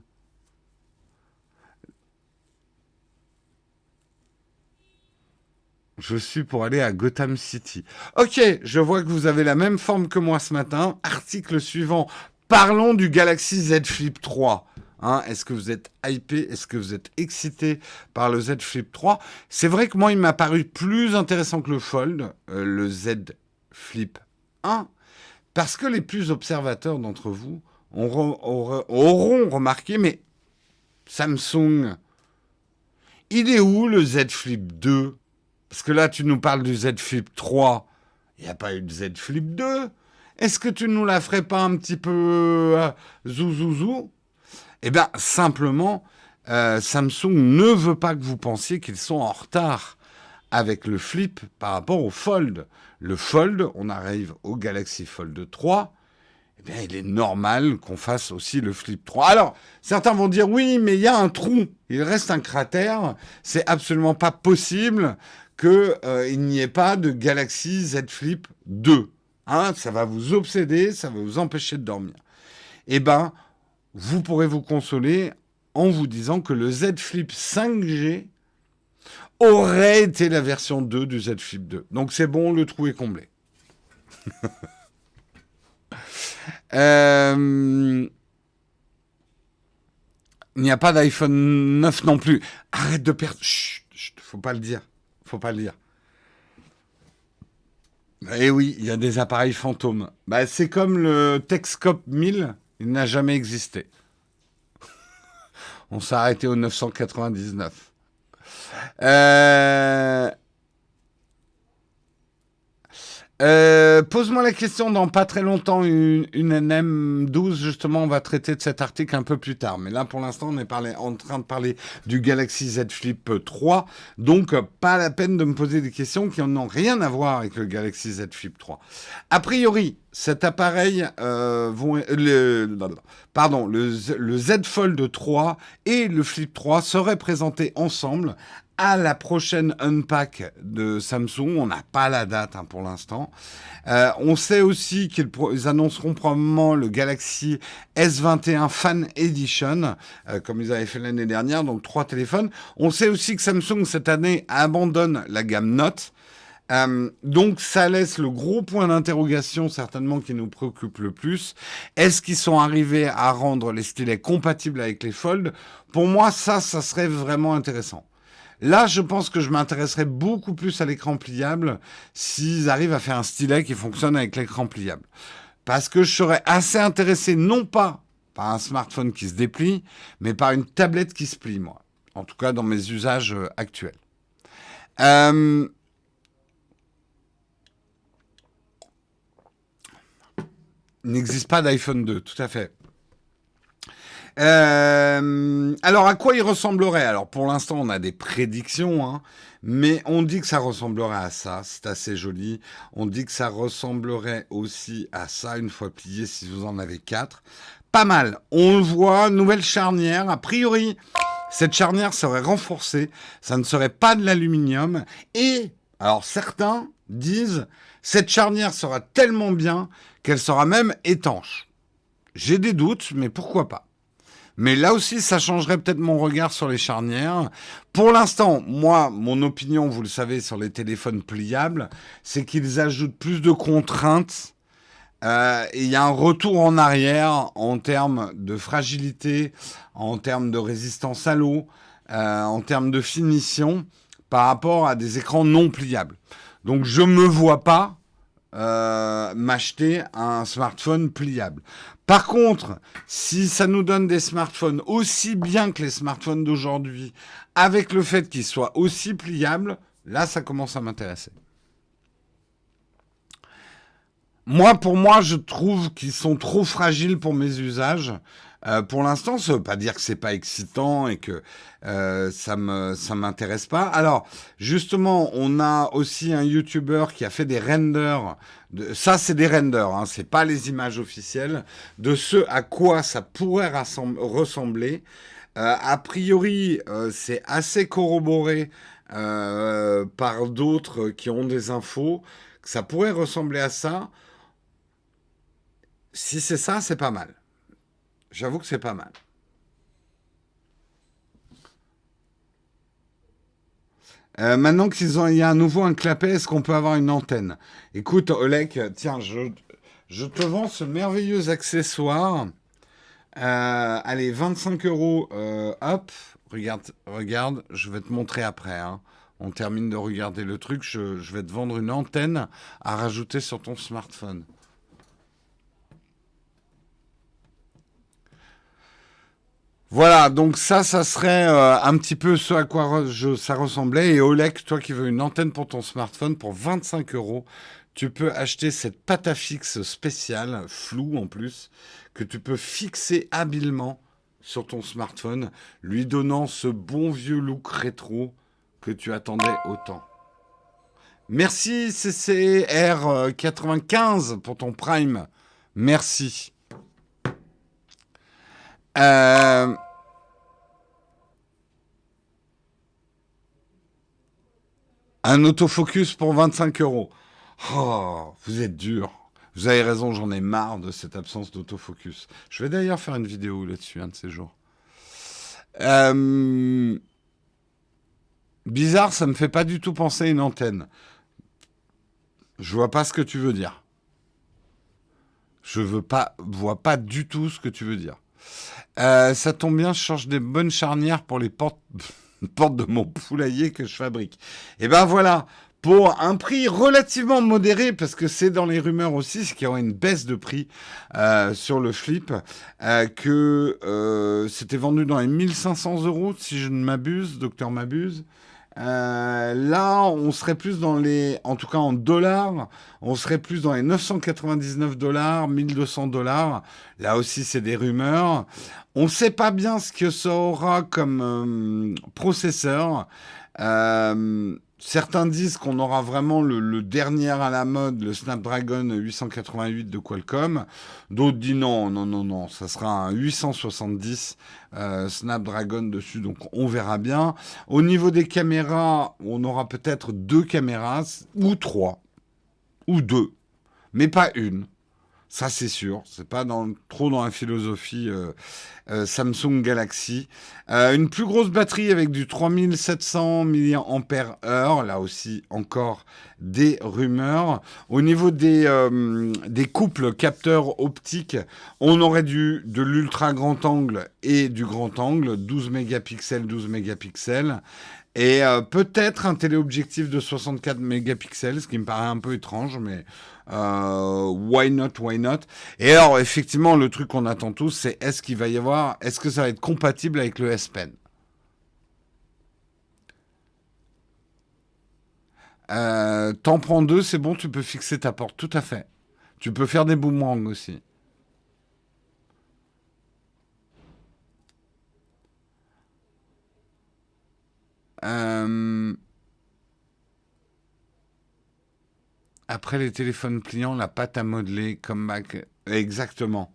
Je suis pour aller à Gotham City. Ok, je vois que vous avez la même forme que moi ce matin. Article suivant. Parlons du Galaxy Z Flip 3. Hein, est-ce que vous êtes hypé? Est-ce que vous êtes excité par le Z Flip 3? C'est vrai que moi, il m'a paru plus intéressant que le Fold, le Z Flip 1, parce que les plus observateurs d'entre vous auront remarqué, mais Samsung, il est où le Z Flip 2? Parce que là, tu nous parles du Z Flip 3. Il n'y a pas eu de Z Flip 2. Est-ce que tu nous la ferais pas un petit peu zouzouzou? Eh bien, simplement, Samsung ne veut pas que vous pensiez qu'ils sont en retard avec le Flip par rapport au Fold. Le Fold, on arrive au Galaxy Fold 3. Eh bien, il est normal qu'on fasse aussi le Flip 3. Alors, certains vont dire, oui, mais il y a un trou. Il reste un cratère. C'est absolument pas possible qu'il n'y ait pas de Galaxy Z Flip 2. Hein, ça va vous obséder, ça va vous empêcher de dormir. Eh bien, vous pourrez vous consoler en vous disant que le Z Flip 5G aurait été la version 2 du Z Flip 2. Donc c'est bon, le trou est comblé. Il n'y a pas d'iPhone 9 non plus. Arrête de perdre. Chut, chut, faut pas le dire. Faut pas le dire. Eh oui, il y a des appareils fantômes. Bah, c'est comme le Techscope 1000, il n'a jamais existé. On s'est arrêté au 999. Euh, Pose-moi la question dans pas très longtemps, une NM12, justement, on va traiter de cet article un peu plus tard. Mais là, pour l'instant, on est en train de parler du Galaxy Z Flip 3. Donc, pas la peine de me poser des questions qui n'ont rien à voir avec le Galaxy Z Flip 3. A priori, cet appareil le Z Fold 3 et le Flip 3 seraient présentés ensemble à la prochaine Unpack de Samsung. On n'a pas la date pour l'instant. On sait aussi qu'ils annonceront probablement le Galaxy S21 Fan Edition, comme ils avaient fait l'année dernière, donc 3 téléphones. On sait aussi que Samsung, cette année, abandonne la gamme Note. Donc ça laisse le gros point d'interrogation certainement qui nous préoccupe le plus. Est-ce qu'ils sont arrivés à rendre les stylets compatibles avec les Fold? Pour moi, ça serait vraiment intéressant. Là, je pense que je m'intéresserais beaucoup plus à l'écran pliable s'ils arrivent à faire un stylet qui fonctionne avec l'écran pliable. Parce que je serais assez intéressé non pas par un smartphone qui se déplie, mais par une tablette qui se plie, moi. En tout cas, dans mes usages actuels. Il n'existe pas d'iPhone 2, tout à fait. Alors, à quoi il ressemblerait? Alors, pour l'instant, on a des prédictions, mais on dit que ça ressemblerait à ça. C'est assez joli. On dit que ça ressemblerait aussi à ça, une fois plié, si vous en avez 4. Pas mal. On le voit, nouvelle charnière. A priori, cette charnière serait renforcée. Ça ne serait pas de l'aluminium. Et, alors, certains disent, cette charnière sera tellement bien qu'elle sera même étanche. J'ai des doutes, mais pourquoi pas? Mais là aussi, ça changerait peut-être mon regard sur les charnières. Pour l'instant, moi, mon opinion, vous le savez, sur les téléphones pliables, c'est qu'ils ajoutent plus de contraintes. Et il y a un retour en arrière en termes de fragilité, en termes de résistance à l'eau, en termes de finition, par rapport à des écrans non pliables. Donc, je ne me vois pas m'acheter un smartphone pliable. Par contre, si ça nous donne des smartphones aussi bien que les smartphones d'aujourd'hui, avec le fait qu'ils soient aussi pliables, là, ça commence à m'intéresser. Pour moi, je trouve qu'ils sont trop fragiles pour mes usages. Pour l'instant, ça veut pas dire que c'est pas excitant et que ça m'intéresse pas. Alors, justement, on a aussi un YouTuber qui a fait des renders. Ça, c'est des renders, c'est pas les images officielles de ce à quoi ça pourrait ressembler. A priori, c'est assez corroboré par d'autres qui ont des infos que ça pourrait ressembler à ça. Si c'est ça, c'est pas mal. J'avoue que c'est pas mal. Maintenant il y a à nouveau un clapet, est-ce qu'on peut avoir une antenne? Écoute, Oleg, tiens, je te vends ce merveilleux accessoire. Allez, 25 euros. Hop, regarde, je vais te montrer après. On termine de regarder le truc. Je vais te vendre une antenne à rajouter sur ton smartphone. Voilà, donc ça serait un petit peu ce à quoi ça ressemblait. Et Oleg, toi qui veux une antenne pour ton smartphone, pour 25 euros, tu peux acheter cette pâte à fixe spéciale, floue en plus, que tu peux fixer habilement sur ton smartphone, lui donnant ce bon vieux look rétro que tu attendais autant. Merci CCR95 pour ton Prime. Merci. Un autofocus pour 25 euros. Oh, vous êtes dur. Vous avez raison, j'en ai marre de cette absence d'autofocus. Je vais d'ailleurs faire une vidéo là-dessus un de ces jours. Bizarre, ça me fait pas du tout penser à une antenne. Je vois pas ce que tu veux dire. Vois pas du tout ce que tu veux dire. Ça tombe bien, je change des bonnes charnières pour les portes de mon poulailler que je fabrique. Et ben voilà, pour un prix relativement modéré, parce que c'est dans les rumeurs aussi, c'est qu'il y aura une baisse de prix sur le Flip, que c'était vendu dans les 1500 euros, si je ne m'abuse, docteur m'abuse. Là, on serait plus en tout cas en dollars, on serait plus dans les 999 dollars, 1200 dollars. Là aussi, c'est des rumeurs. On ne sait pas bien ce que ça aura comme processeur. Certains disent qu'on aura vraiment le dernier à la mode, le Snapdragon 888 de Qualcomm. D'autres disent non, non, non, non, ça sera un 870 Snapdragon dessus, donc on verra bien. Au niveau des caméras, on aura peut-être deux caméras, ou trois, ou deux, mais pas une. Ça, c'est sûr. C'est pas trop dans la philosophie Samsung Galaxy. Une plus grosse batterie avec du 3700 mAh. Là aussi, encore des rumeurs. Au niveau des couples capteurs optiques, on aurait de l'ultra grand angle et du grand angle, 12 mégapixels, 12 mégapixels. Et peut-être un téléobjectif de 64 mégapixels, ce qui me paraît un peu étrange, mais why not, why not. Et alors, effectivement, le truc qu'on attend tous, c'est est-ce que ça va être compatible avec le S Pen? T'en prends deux, c'est bon, tu peux fixer ta porte, tout à fait. Tu peux faire des boomerangs aussi. Euh, Après les téléphones pliants, la pâte à modeler, comme Mac, exactement.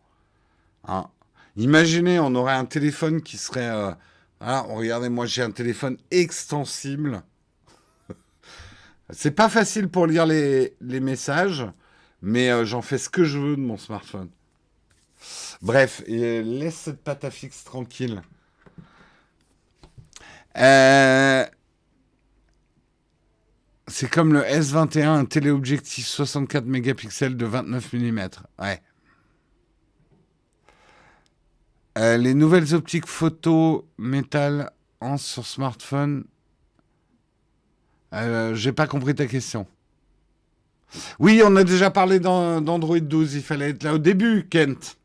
Hein. Imaginez, on aurait un téléphone qui serait... voilà, regardez, moi j'ai un téléphone extensible. C'est pas facile pour lire les messages, mais j'en fais ce que je veux de mon smartphone. Bref, laisse cette pâte à fixe tranquille. Euh, c'est comme le S21, un téléobjectif 64 mégapixels de 29 mm. Ouais. Les nouvelles optiques photo métal en sur smartphone. J'ai pas compris ta question. Oui, on a déjà parlé d'Android 12. Il fallait être là au début, Kent.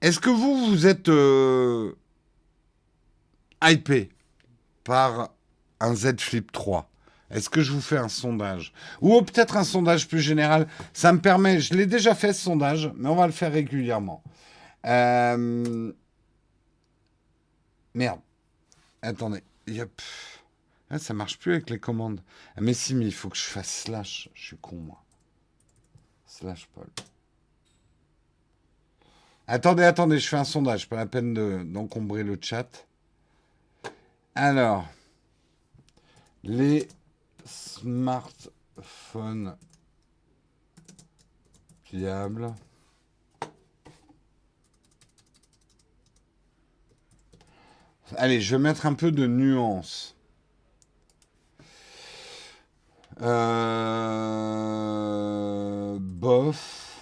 Est-ce que vous êtes hypé par un Z Flip 3? Est-ce que je vous fais un sondage? Ou peut-être un sondage plus général? Ça me permet, je l'ai déjà fait ce sondage, mais on va le faire régulièrement. Euh, Merde, attendez. Yep. Ah, ça marche plus avec les commandes. Ah, mais si, mais il faut que je fasse slash. Je suis con, moi. Slash Paul. Attendez, je fais un sondage. Pas la peine d'encombrer le chat. Alors, les smartphones pliables. Allez, je vais mettre un peu de nuance. Bof,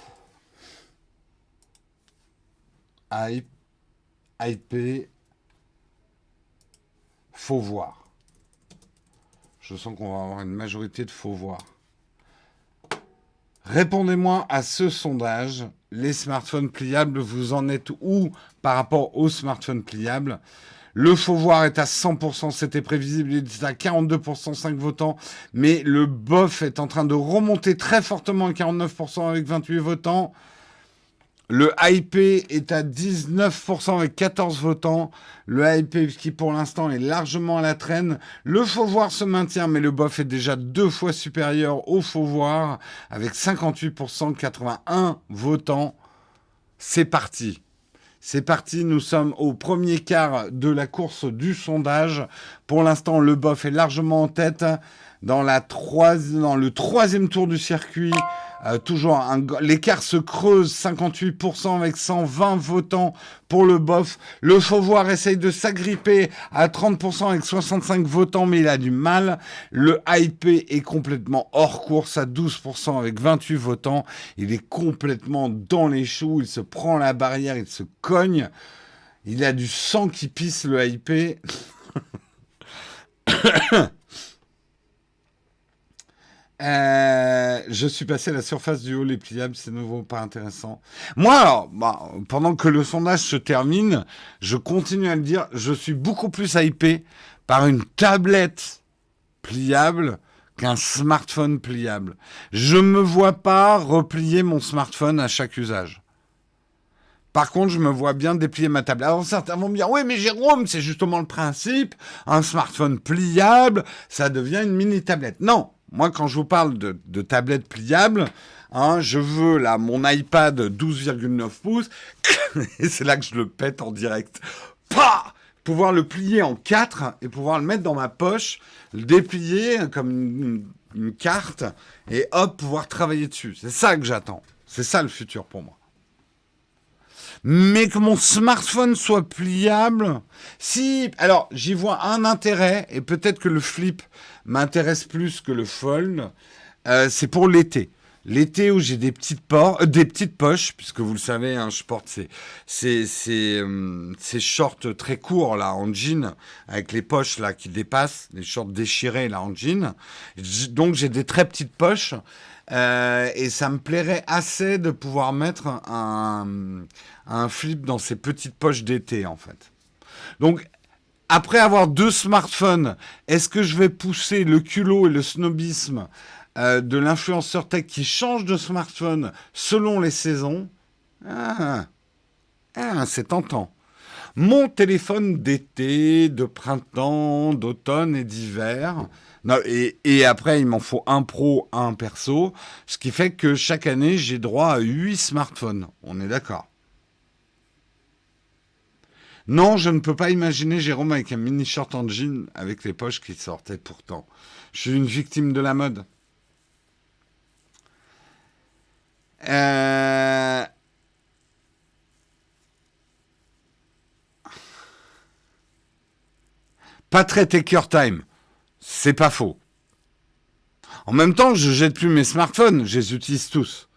hype, hypé, faut voir. Je sens qu'on va avoir une majorité de faut voir. Répondez-moi à ce sondage. Les smartphones pliables, vous en êtes où par rapport aux smartphones pliables? Le faut voir est à 100%, c'était prévisible, il est à 42%, 5 votants, mais le bof est en train de remonter très fortement à 49% avec 28 votants. Le IP est à 19% avec 14 votants. Le IP qui pour l'instant est largement à la traîne. Le faut voir se maintient, mais le bof est déjà 2 fois supérieur au faut voir avec 58%, 81 votants. C'est parti. C'est parti, nous sommes au premier quart de la course du sondage. Pour l'instant, le bof est largement en tête. Dans le troisième tour du circuit, l'écart se creuse, 58% avec 120 votants pour le bof. Le faut voir essaye de s'agripper à 30% avec 65 votants, mais il a du mal. Le IP est complètement hors course à 12% avec 28 votants. Il est complètement dans les choux, il se prend la barrière, il se cogne. Il a du sang qui pisse, le IP. Je suis passé à la surface du haut, les pliables, c'est nouveau, pas intéressant. Moi, alors, pendant que le sondage se termine, je continue à le dire, je suis beaucoup plus hypé par une tablette pliable qu'un smartphone pliable. Je me vois pas replier mon smartphone à chaque usage. Par contre, je me vois bien déplier ma tablette. Alors certains vont me dire, oui, mais Jérôme, c'est justement le principe. Un smartphone pliable, ça devient une mini tablette. Non, moi, quand je vous parle de tablette pliable, hein, je veux là mon iPad 12,9 pouces, et c'est là que je le pète en direct. Pah, pouvoir le plier en 4 et pouvoir le mettre dans ma poche, le déplier comme une carte, et hop, pouvoir travailler dessus. C'est ça que j'attends. C'est ça le futur pour moi. Mais que mon smartphone soit pliable, si, alors j'y vois un intérêt, et peut-être que le flip m'intéresse plus que le fold, c'est pour l'été. L'été où j'ai des petites poches, puisque vous le savez, hein, je porte ces shorts très courts là en jean, avec les poches là qui dépassent, les shorts déchirés là en jean. Donc j'ai des très petites poches. Et ça me plairait assez de pouvoir mettre un flip dans ces petites poches d'été, en fait. Donc, après avoir 2 smartphones, est-ce que je vais pousser le culot et le snobisme de l'influenceur tech qui change de smartphone selon les saisons? C'est tentant. Mon téléphone d'été, de printemps, d'automne et d'hiver. Non, et après, il m'en faut un pro, un perso. Ce qui fait que chaque année, j'ai droit à 8 smartphones. On est d'accord. Non, je ne peux pas imaginer Jérôme avec un mini short en jean avec les poches qui sortaient pourtant. Je suis une victime de la mode. Euh, Pas très take your time. C'est pas faux. En même temps, je jette plus mes smartphones, je les utilise tous.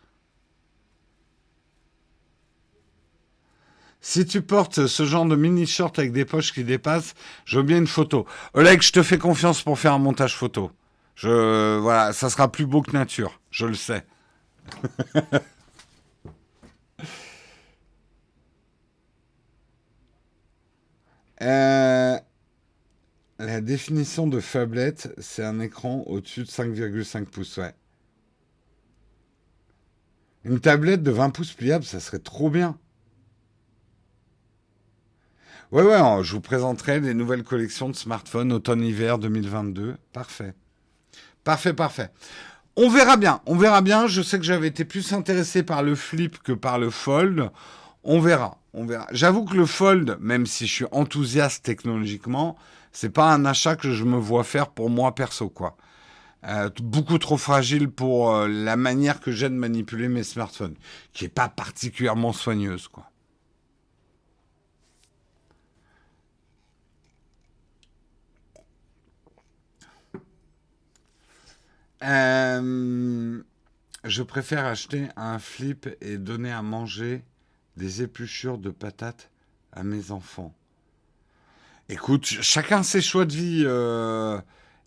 Si tu portes ce genre de mini short avec des poches qui dépassent, je veux bien une photo. Oleg, je te fais confiance pour faire un montage photo. Voilà, ça sera plus beau que nature, je le sais. Euh, la définition de phablette, c'est un écran au-dessus de 5,5 pouces, ouais. Une tablette de 20 pouces pliable, ça serait trop bien. Ouais, ouais, je vous présenterai les nouvelles collections de smartphones automne-hiver 2022. Parfait. Parfait, parfait. On verra bien, on verra bien. Je sais que j'avais été plus intéressé par le flip que par le fold. On verra, on verra. J'avoue que le fold, même si je suis enthousiaste technologiquement, c'est pas un achat que je me vois faire pour moi perso, quoi. Beaucoup trop fragile pour la manière que j'ai de manipuler mes smartphones, qui est pas particulièrement soigneuse, quoi. Euh, je préfère acheter un flip et donner à manger des épluchures de patates à mes enfants. Écoute, chacun ses choix de vie,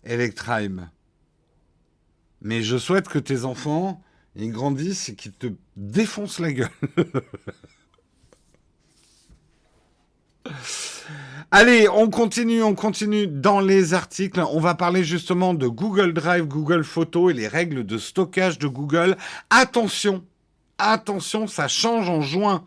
Electrime. Mais je souhaite que tes enfants, ils grandissent et qu'ils te défoncent la gueule. Allez, on continue dans les articles. On va parler justement de Google Drive, Google Photos et les règles de stockage de Google. Attention, attention, ça change en juin.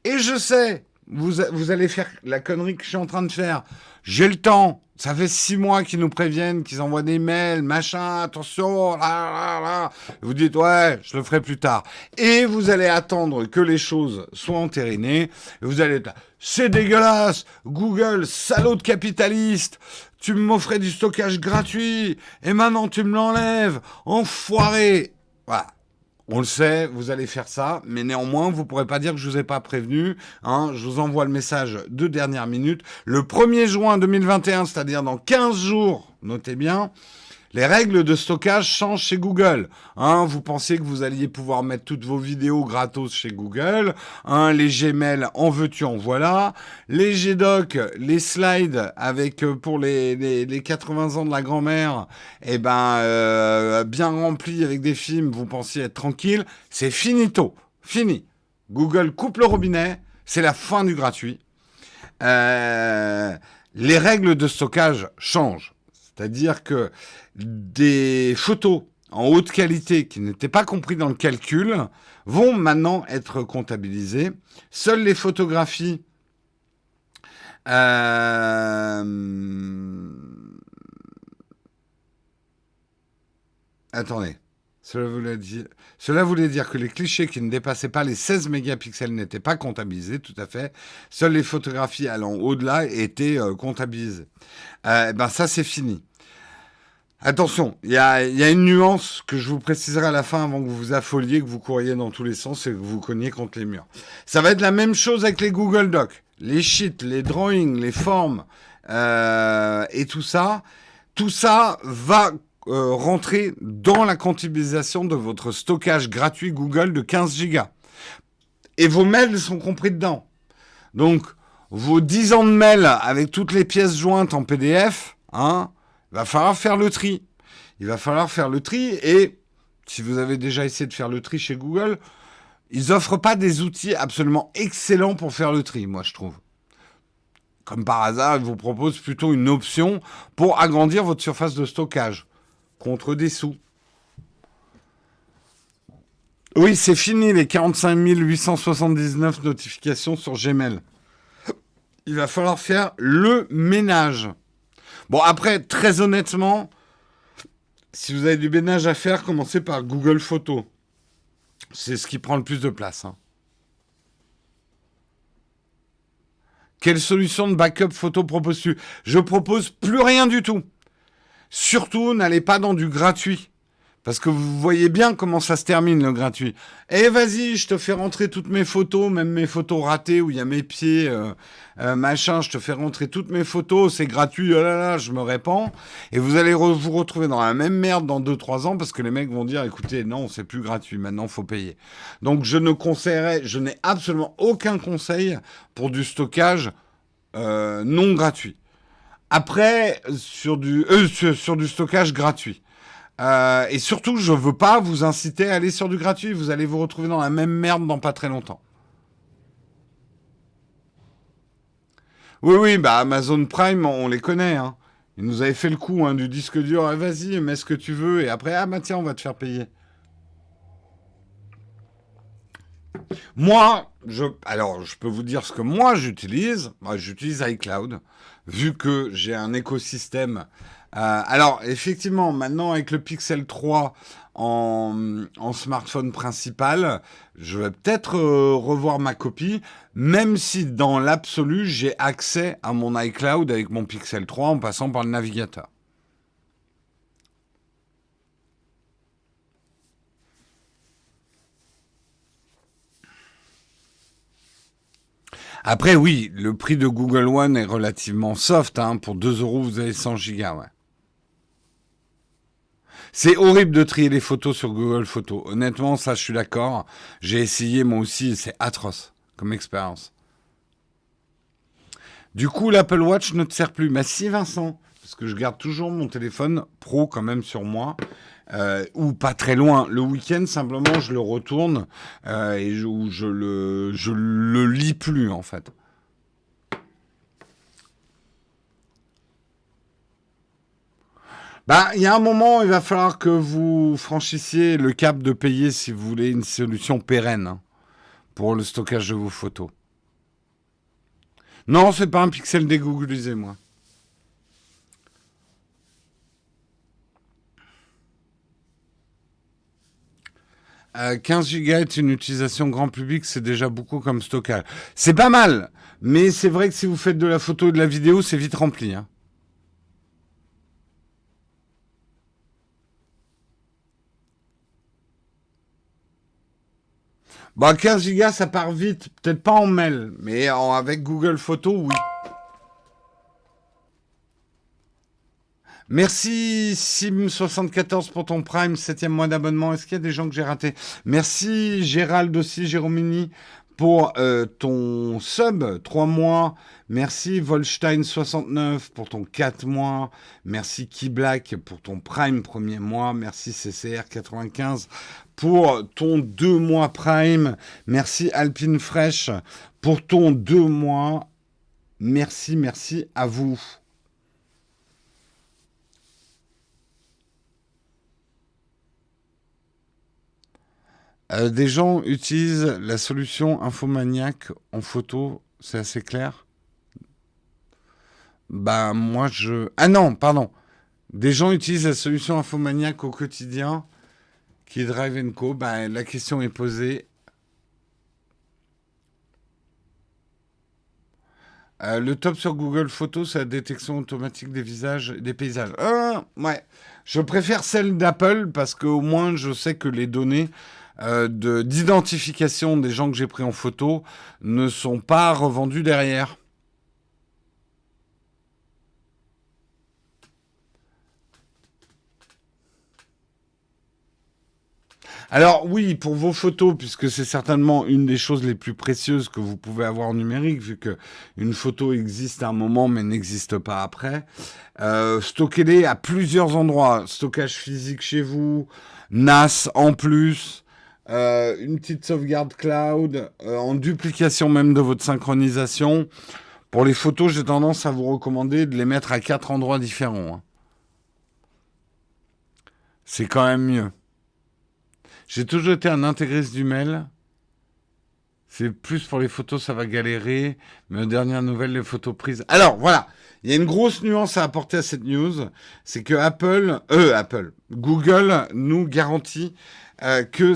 Et je sais, vous allez faire la connerie que je suis en train de faire. J'ai le temps. Ça fait 6 mois qu'ils nous préviennent, qu'ils envoient des mails, machin, attention, là, là, là. Vous dites, ouais, je le ferai plus tard. Et vous allez attendre que les choses soient entérinées. Et vous allez être là, c'est dégueulasse, Google, salaud de capitaliste, tu m'offrais du stockage gratuit, et maintenant tu me l'enlèves, enfoiré. Voilà. On le sait, vous allez faire ça, mais néanmoins, vous ne pourrez pas dire que je ne vous ai pas prévenu. Hein, je vous envoie le message de dernière minute. Le 1er juin 2021, c'est-à-dire dans 15 jours, notez bien, les règles de stockage changent chez Google. Hein, vous pensiez que vous alliez pouvoir mettre toutes vos vidéos gratos chez Google. Hein, les Gmail, en veux-tu, en voilà. Les Gdoc, les slides avec pour les 80 ans de la grand-mère, eh ben, bien remplis avec des films, vous pensiez être tranquille. C'est finito. Fini. Google coupe le robinet. C'est la fin du gratuit. Les règles de stockage changent. C'est-à-dire que des photos en haute qualité qui n'étaient pas compris dans le calcul vont maintenant être comptabilisés. Seules les photographies attendez. Cela voulait dire que les clichés qui ne dépassaient pas les 16 mégapixels n'étaient pas comptabilisés, tout à fait. Seules les photographies allant au-delà étaient comptabilisées. Ça, c'est fini. Attention, il y a une nuance que je vous préciserai à la fin avant que vous vous affoliez, que vous couriez dans tous les sens et que vous cogniez contre les murs. Ça va être la même chose avec les Google Docs, les sheets, les drawings, les formes et tout ça. Tout ça va rentrer dans la comptabilisation de votre stockage gratuit Google de 15 gigas. Et vos mails sont compris dedans. Donc, vos 10 ans de mails avec toutes les pièces jointes en PDF, hein, il va falloir faire le tri. Il va falloir faire le tri et si vous avez déjà essayé de faire le tri chez Google, ils offrent pas des outils absolument excellents pour faire le tri, moi je trouve. Comme par hasard, ils vous proposent plutôt une option pour agrandir votre surface de stockage contre des sous. Oui, c'est fini les 45 879 notifications sur Gmail. Il va falloir faire le ménage. Bon, après, très honnêtement, si vous avez du ménage à faire, commencez par Google Photos. C'est ce qui prend le plus de place. Hein. Quelle solution de backup photo proposes-tu ? Je propose plus rien du tout. Surtout, n'allez pas dans du gratuit. Parce que vous voyez bien comment ça se termine, le gratuit. Eh, vas-y, je te fais rentrer toutes mes photos, même mes photos ratées où il y a mes pieds, machin. Je te fais rentrer toutes mes photos, c'est gratuit, oh là là, je me répands. Et vous allez vous retrouver dans la même merde dans 2-3 ans parce que les mecs vont dire, écoutez, non, c'est plus gratuit, maintenant, faut payer. Donc, je n'ai absolument aucun conseil pour du stockage non gratuit. Après, sur du stockage gratuit. Et surtout, je veux pas vous inciter à aller sur du gratuit. Vous allez vous retrouver dans la même merde dans pas très longtemps. Oui, bah Amazon Prime, on les connaît. Hein. Ils nous avaient fait le coup du disque dur. Ah, vas-y, mets ce que tu veux. Et après, tiens, on va te faire payer. Moi, je peux vous dire ce que moi j'utilise. Moi, j'utilise iCloud, vu que j'ai un écosystème. Alors, effectivement, maintenant avec le Pixel 3 en smartphone principal, je vais peut-être revoir ma copie, même si dans l'absolu, j'ai accès à mon iCloud avec mon Pixel 3 en passant par le navigateur. Après, oui, le prix de Google One est relativement soft. Hein. Pour 2 euros, vous avez 100 gigas. Ouais. C'est horrible de trier les photos sur Google Photos. Honnêtement, ça, je suis d'accord. J'ai essayé moi aussi, c'est atroce comme expérience. Du coup, l'Apple Watch ne te sert plus. Mais si, Vincent, parce que je garde toujours mon téléphone pro quand même sur moi, ou pas très loin. Le week-end, simplement, je le retourne et je le lis plus, en fait. Bah, il y a un moment, il va falloir que vous franchissiez le cap de payer si vous voulez une solution pérenne hein, pour le stockage de vos photos. Non, c'est pas un pixel dégooglisé, moi. 15 gigas est une utilisation grand public, c'est déjà beaucoup comme stockage. C'est pas mal, mais c'est vrai que si vous faites de la photo et de la vidéo, c'est vite rempli. Hein. Bah, 15 gigas, ça part vite. Peut-être pas en mail, mais avec Google Photos, oui. Merci Sim74 pour ton Prime, 7e mois d'abonnement. Est-ce qu'il y a des gens que j'ai ratés? Merci Gérald aussi, Jérômini, pour ton sub, 3 mois. Merci Volstein69 pour ton 4 mois. Merci Keyblack pour ton Prime premier mois. Merci CCR95 pour ton 2 mois Prime. Merci Alpine Fresh pour ton 2 mois. Merci à vous. Des gens utilisent la solution Infomaniac en photo, c'est assez clair. Bah moi je... Ah non, pardon. Des gens utilisent la solution Infomaniac au quotidien, qui est Drive Co. Bah, la question est posée. Le top sur Google Photos, c'est la détection automatique des visages et des paysages. Ouais. Je préfère celle d'Apple parce qu'au moins je sais que les données d'identification des gens que j'ai pris en photo ne sont pas revendues derrière. Alors oui, pour vos photos, puisque c'est certainement une des choses les plus précieuses que vous pouvez avoir en numérique, vu que une photo existe à un moment mais n'existe pas après. Stockez-les à plusieurs endroits. Stockage physique chez vous, NAS en plus, une petite sauvegarde cloud, en duplication même de votre synchronisation. Pour les photos, j'ai tendance à vous recommander de les mettre à 4 endroits différents, hein. C'est quand même mieux. J'ai toujours été un intégriste du mail. C'est plus pour les photos, ça va galérer. Mais aux dernières nouvelles, les photos prises. Alors, voilà. Il y a une grosse nuance à apporter à cette news. C'est que Google nous garantit que,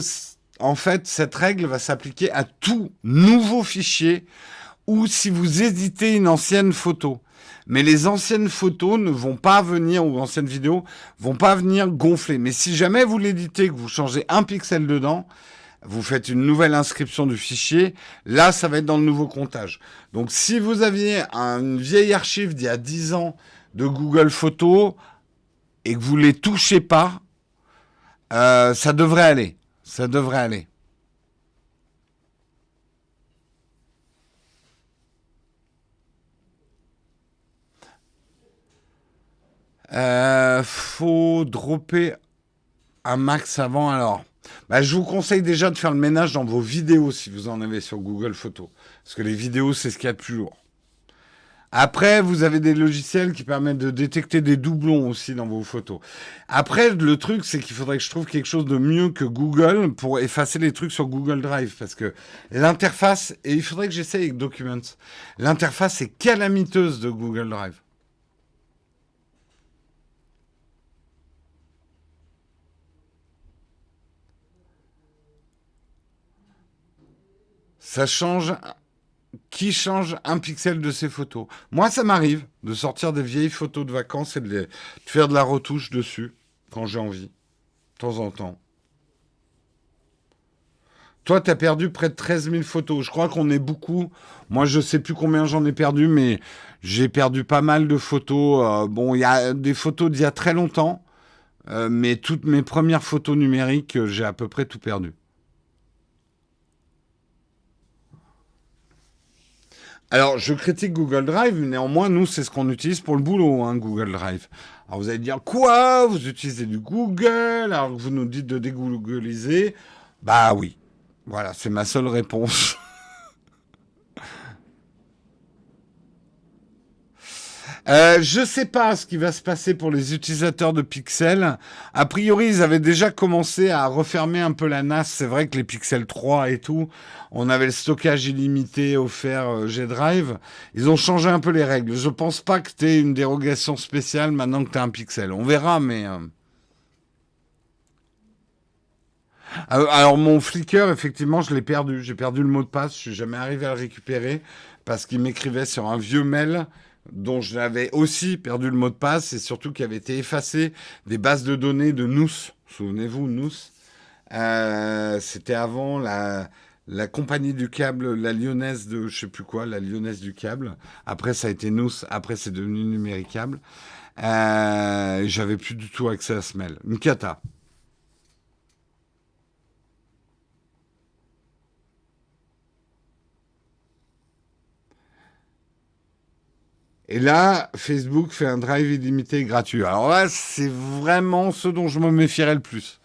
en fait, cette règle va s'appliquer à tout nouveau fichier ou si vous éditez une ancienne photo. Mais les anciennes photos ne vont pas venir, ou anciennes vidéos, vont pas venir gonfler. Mais si jamais vous l'éditez, que vous changez un pixel dedans, vous faites une nouvelle inscription du fichier, là, ça va être dans le nouveau comptage. Donc, si vous aviez une vieille archive d'il y a 10 ans de Google Photos et que vous ne les touchez pas, ça devrait aller. Ça devrait aller. Faut dropper un max avant alors. Bah, je vous conseille déjà de faire le ménage dans vos vidéos si vous en avez sur Google Photos. Parce que les vidéos, c'est ce qu'il y a de plus lourd. Après, vous avez des logiciels qui permettent de détecter des doublons aussi dans vos photos. Après, le truc, c'est qu'il faudrait que je trouve quelque chose de mieux que Google pour effacer les trucs sur Google Drive. Parce que l'interface, et il faudrait que j'essaye avec Documents, l'interface est calamiteuse de Google Drive. Ça change qui change un pixel de ses photos. Moi, ça m'arrive de sortir des vieilles photos de vacances et de faire de la retouche dessus quand j'ai envie, de temps en temps. Toi, tu as perdu près de 13 000 photos. Je crois qu'on est beaucoup. Moi, je sais plus combien j'en ai perdu, mais j'ai perdu pas mal de photos. Bon, il y a des photos d'il y a très longtemps, mais toutes mes premières photos numériques, j'ai à peu près tout perdu. Alors, je critique Google Drive, mais néanmoins, nous, c'est ce qu'on utilise pour le boulot, hein, Google Drive. Alors, vous allez dire, quoi? Vous utilisez du Google, alors que vous nous dites de dégoogliser? Bah oui. Voilà, c'est ma seule réponse. Je sais pas ce qui va se passer pour les utilisateurs de Pixel. A priori, ils avaient déjà commencé à refermer un peu la NAS. C'est vrai que les Pixel 3 et tout, on avait le stockage illimité offert G-Drive. Ils ont changé un peu les règles. Je pense pas que tu aies une dérogation spéciale maintenant que tu as un Pixel. On verra, mais... Alors, mon Flickr, effectivement, je l'ai perdu. J'ai perdu le mot de passe. Je suis jamais arrivé à le récupérer parce qu'il m'écrivait sur un vieux mail dont j'avais aussi perdu le mot de passe et surtout qui avait été effacé des bases de données de Nous. Souvenez-vous, Nous. C'était avant la compagnie du câble, la lyonnaise de je sais plus quoi, la lyonnaise du câble. Après, ça a été Nous. Après, c'est devenu Numéricable. J'avais plus du tout accès à ce mail. Une cata. Et là, Facebook fait un drive illimité gratuit. Alors là, c'est vraiment ce dont je me méfierais le plus.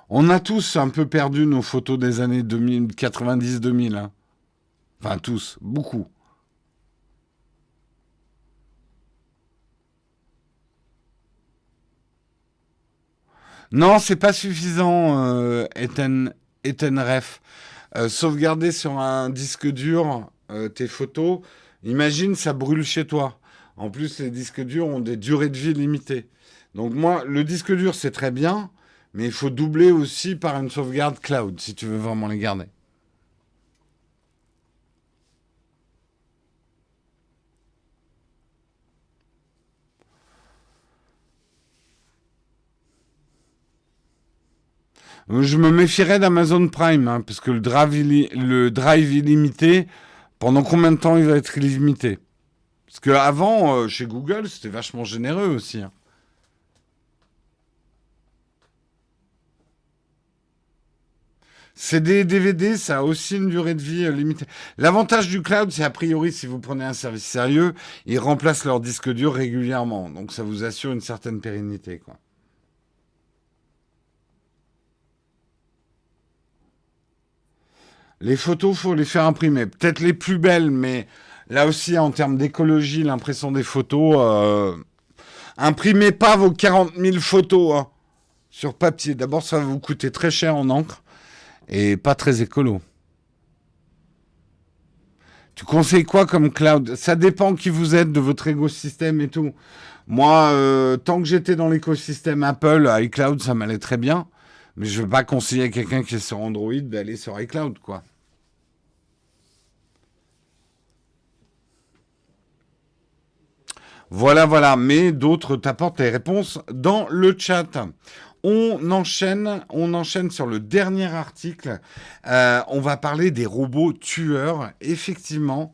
On a tous un peu perdu nos photos des années 2000, 90-2000, hein. Enfin, tous, beaucoup. Non, c'est pas suffisant, Ethenref. Sauvegarder sur un disque dur tes photos, imagine ça brûle chez toi. En plus, les disques durs ont des durées de vie limitées. Donc moi, le disque dur, c'est très bien, mais il faut doubler aussi par une sauvegarde cloud si tu veux vraiment les garder. Je me méfierais d'Amazon Prime, hein, parce que le drive illimité, pendant combien de temps il va être illimité? Parce qu'avant, chez Google, c'était vachement généreux aussi, hein. C'est des DVD, ça a aussi une durée de vie limitée. L'avantage du cloud, c'est a priori, si vous prenez un service sérieux, ils remplacent leur disque dur régulièrement. Donc ça vous assure une certaine pérennité, quoi. Les photos, faut les faire imprimer. Peut-être les plus belles, mais là aussi, en termes d'écologie, l'impression des photos, imprimez pas vos 40 000 photos hein, sur papier. D'abord, ça va vous coûter très cher en encre et pas très écolo. Tu conseilles quoi comme cloud? Ça dépend qui vous êtes, de votre écosystème et tout. Moi, tant que j'étais dans l'écosystème Apple, iCloud, ça m'allait très bien. Mais je ne veux pas conseiller à quelqu'un qui est sur Android d'aller sur iCloud, quoi. Voilà, voilà. Mais d'autres t'apportent les réponses dans le chat. On enchaîne sur le dernier article. On va parler des robots tueurs. Effectivement,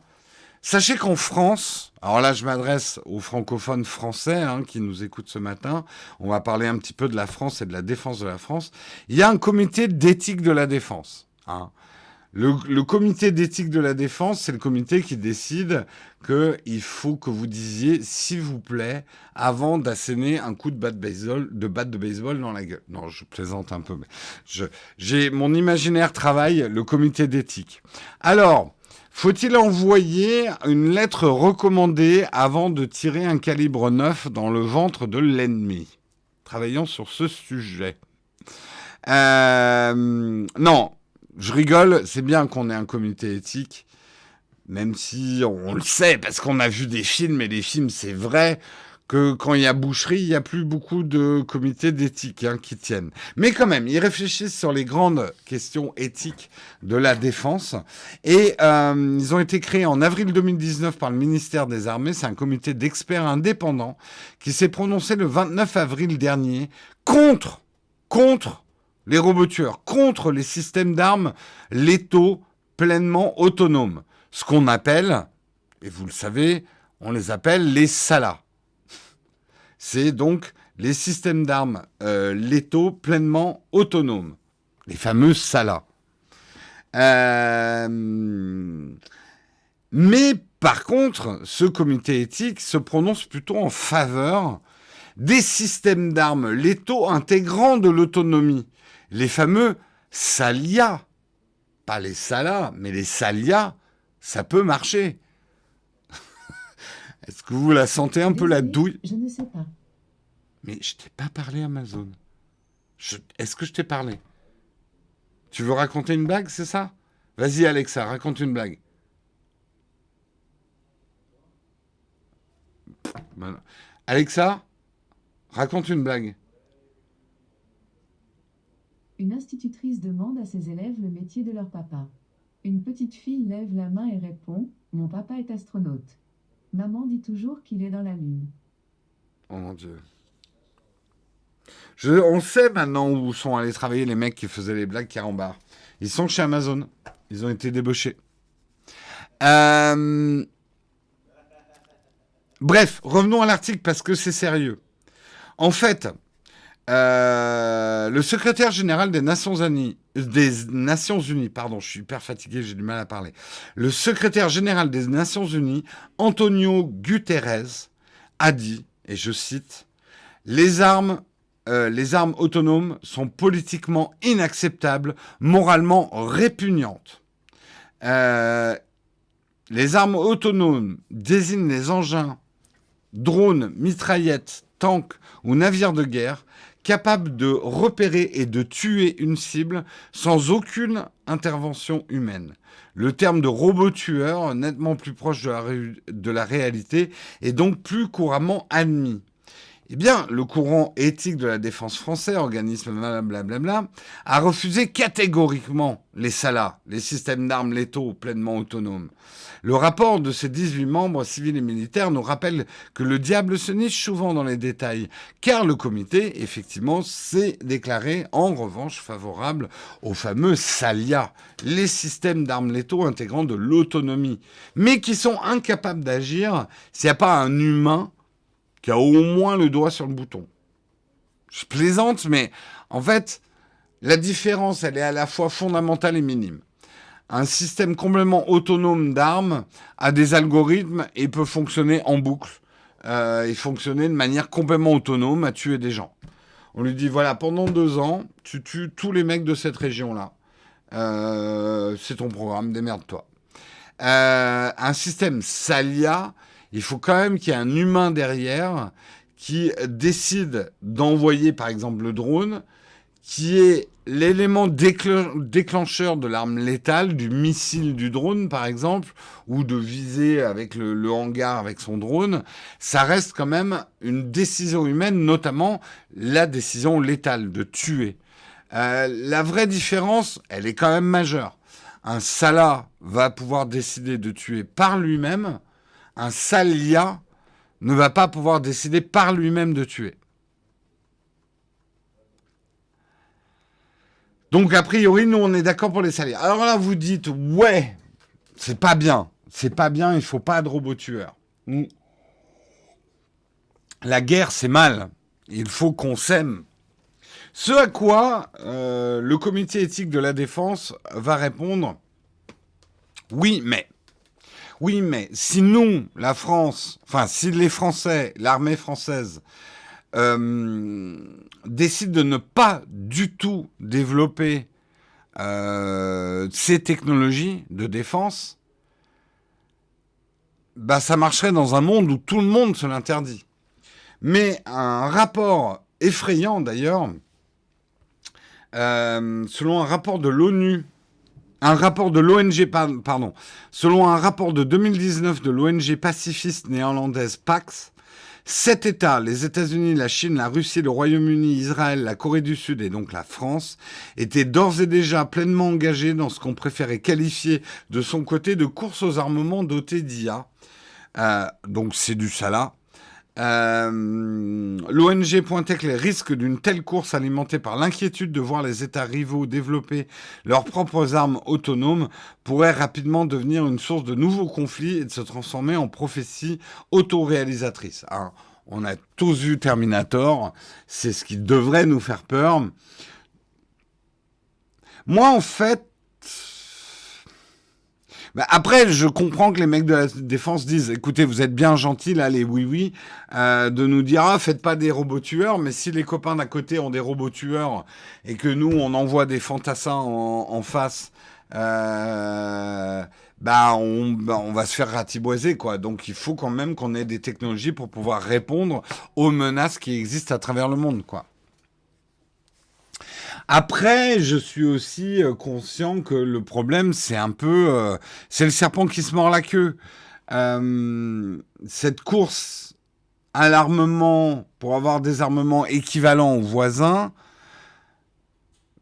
sachez qu'en France, alors là je m'adresse aux francophones français hein, qui nous écoutent ce matin, on va parler un petit peu de la France et de la défense de la France. Il y a un comité d'éthique de la défense. Hein. Le comité d'éthique de la défense, c'est le comité qui décide qu'il faut que vous disiez, s'il vous plaît, avant d'asséner un coup de batte de baseball dans la gueule. Non, je plaisante un peu, mais mon imaginaire travaille, le comité d'éthique. Alors, faut-il envoyer une lettre recommandée avant de tirer un calibre 9 dans le ventre de l'ennemi? Travaillons sur ce sujet. Non, je rigole, c'est bien qu'on ait un comité éthique, même si on le sait, parce qu'on a vu des films, et les films, c'est vrai que quand il y a boucherie, il n'y a plus beaucoup de comités d'éthique hein, qui tiennent. Mais quand même, ils réfléchissent sur les grandes questions éthiques de la défense. Et ils ont été créés en avril 2019 par le ministère des Armées. C'est un comité d'experts indépendants qui s'est prononcé le 29 avril dernier contre les robots tueurs, contre les systèmes d'armes létaux pleinement autonomes. Ce qu'on appelle, et vous le savez, on les appelle les SALA. C'est donc les systèmes d'armes létaux pleinement autonomes, les fameux SALA. Mais par contre, ce comité éthique se prononce plutôt en faveur des systèmes d'armes létaux intégrant de l'autonomie, les fameux SALIA. Pas les SALA, mais les SALIA, ça peut marcher. Est-ce que vous la sentez un peu la douille? Je ne sais pas. Mais je t'ai pas parlé Amazon. Est-ce que je t'ai parlé? Tu veux raconter une blague, c'est ça? Vas-y Alexa, raconte une blague. Voilà. Alexa, raconte une blague. Une institutrice demande à ses élèves le métier de leur papa. Une petite fille lève la main et répond: Mon papa est astronaute. Maman dit toujours qu'il est dans la lune. Oh mon Dieu. On sait maintenant où sont allés travailler les mecs qui faisaient les blagues carambar. Ils sont chez Amazon. Ils ont été débauchés. Bref, revenons à l'article parce que c'est sérieux. En fait, le secrétaire général des Nations Unies, pardon, je suis hyper fatigué, j'ai du mal à parler. Le secrétaire général des Nations Unies, Antonio Guterres, a dit, et je cite, les armes autonomes sont politiquement inacceptables, moralement répugnantes. Les armes autonomes désignent les engins, drones, mitraillettes, tank ou navire de guerre capable de repérer et de tuer une cible sans aucune intervention humaine. Le terme de robot tueur, nettement plus proche de la réalité, est donc plus couramment admis. Eh bien, le courant éthique de la défense français, organisme blablabla, a refusé catégoriquement les SALA, les systèmes d'armes létaux pleinement autonomes. Le rapport de ces 18 membres civils et militaires nous rappelle que le diable se niche souvent dans les détails, car le comité, effectivement, s'est déclaré en revanche favorable aux fameux SALIA, les systèmes d'armes létaux intégrant de l'autonomie, mais qui sont incapables d'agir s'il n'y a pas un humain qui a au moins le doigt sur le bouton. Je plaisante, mais en fait, la différence, elle est à la fois fondamentale et minime. Un système complètement autonome d'armes a des algorithmes et peut fonctionner en boucle. Et fonctionner de manière complètement autonome à tuer des gens. On lui dit, voilà, pendant 2 ans, tu tues tous les mecs de cette région-là. C'est ton programme, démerde-toi. Un système SALIA, il faut quand même qu'il y ait un humain derrière qui décide d'envoyer, par exemple, le drone, qui est l'élément déclencheur de l'arme létale, du missile du drone, par exemple, ou de viser avec le hangar avec son drone. Ça reste quand même une décision humaine, notamment la décision létale de tuer. La vraie différence, elle est quand même majeure. Un SALA va pouvoir décider de tuer par lui-même. Un SALIA ne va pas pouvoir décider par lui-même de tuer. Donc, a priori, nous, on est d'accord pour les SALIA. Alors là, vous dites, ouais, c'est pas bien. C'est pas bien, il faut pas de robots tueurs. La guerre, c'est mal. Il faut qu'on s'aime. Ce à quoi le comité éthique de la défense va répondre, oui, mais si nous, la France, enfin, si les Français, l'armée française, décident de ne pas du tout développer ces technologies de défense, bah, ça marcherait dans un monde où tout le monde se l'interdit. Mais un rapport effrayant, d'ailleurs, selon un rapport de l'ONU, un rapport de l'ONG, pardon, selon un rapport de 2019 de l'ONG pacifiste néerlandaise Pax, 7 États, les États-Unis, la Chine, la Russie, le Royaume-Uni, Israël, la Corée du Sud et donc la France, étaient d'ores et déjà pleinement engagés dans ce qu'on préférait qualifier de son côté de course aux armements dotés d'IA. Donc c'est du SALA. L'ONG pointait que les risques d'une telle course alimentée par l'inquiétude de voir les États rivaux développer leurs propres armes autonomes pourraient rapidement devenir une source de nouveaux conflits et de se transformer en prophéties autoréalisatrices. Alors, on a tous vu Terminator, c'est ce qui devrait nous faire peur. Moi, en fait, après, je comprends que les mecs de la défense disent, écoutez, vous êtes bien gentils, là, les oui-oui, de nous dire, faites pas des robots tueurs, mais si les copains d'à côté ont des robots tueurs et que nous, on envoie des fantassins en face, on va se faire ratiboiser, quoi. Donc, il faut quand même qu'on ait des technologies pour pouvoir répondre aux menaces qui existent à travers le monde, quoi. Après, je suis aussi conscient que le problème, c'est un peu... c'est le serpent qui se mord la queue. Cette course à l'armement pour avoir des armements équivalents aux voisins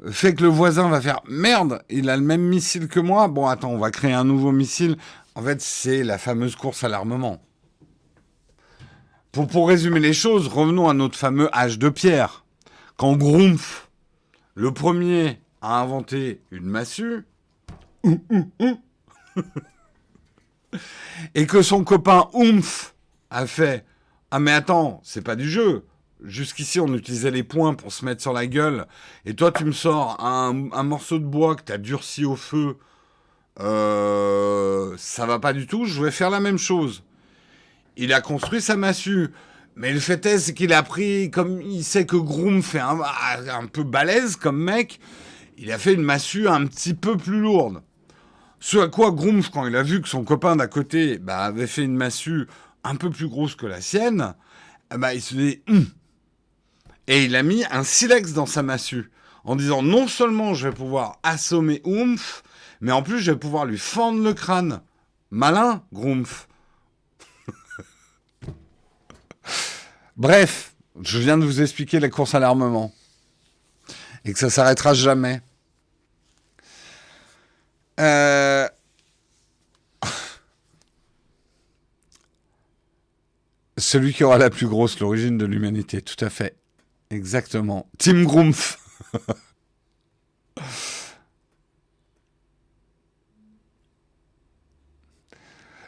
fait que le voisin va faire « Merde, il a le même missile que moi. Bon, attends, on va créer un nouveau missile. » En fait, c'est la fameuse course à l'armement. Pour résumer les choses, revenons à notre fameux âge de pierre. Quand Grumpf, le premier a inventé une massue, et que son copain Oomph a fait « Ah mais attends, c'est pas du jeu. Jusqu'ici, on utilisait les poings pour se mettre sur la gueule, et toi, tu me sors un morceau de bois que t'as durci au feu. Ça va pas du tout, je vais faire la même chose. » Il a construit sa massue. Mais le fait est, c'est qu'il a pris, comme il sait que Grumpf est un peu balèze comme mec, il a fait une massue un petit peu plus lourde. Ce à quoi Grumpf, quand il a vu que son copain d'à côté avait fait une massue un peu plus grosse que la sienne, Ah bah, il se dit, et il a mis un silex dans sa massue, en disant non seulement je vais pouvoir assommer Oomph, mais en plus je vais pouvoir lui fendre le crâne. Malin, Grumpf. Bref, je viens de vous expliquer la course à l'armement. Et que ça s'arrêtera jamais. Celui qui aura la plus grosse, l'origine de l'humanité, tout à fait. Exactement. Tim Grumpf.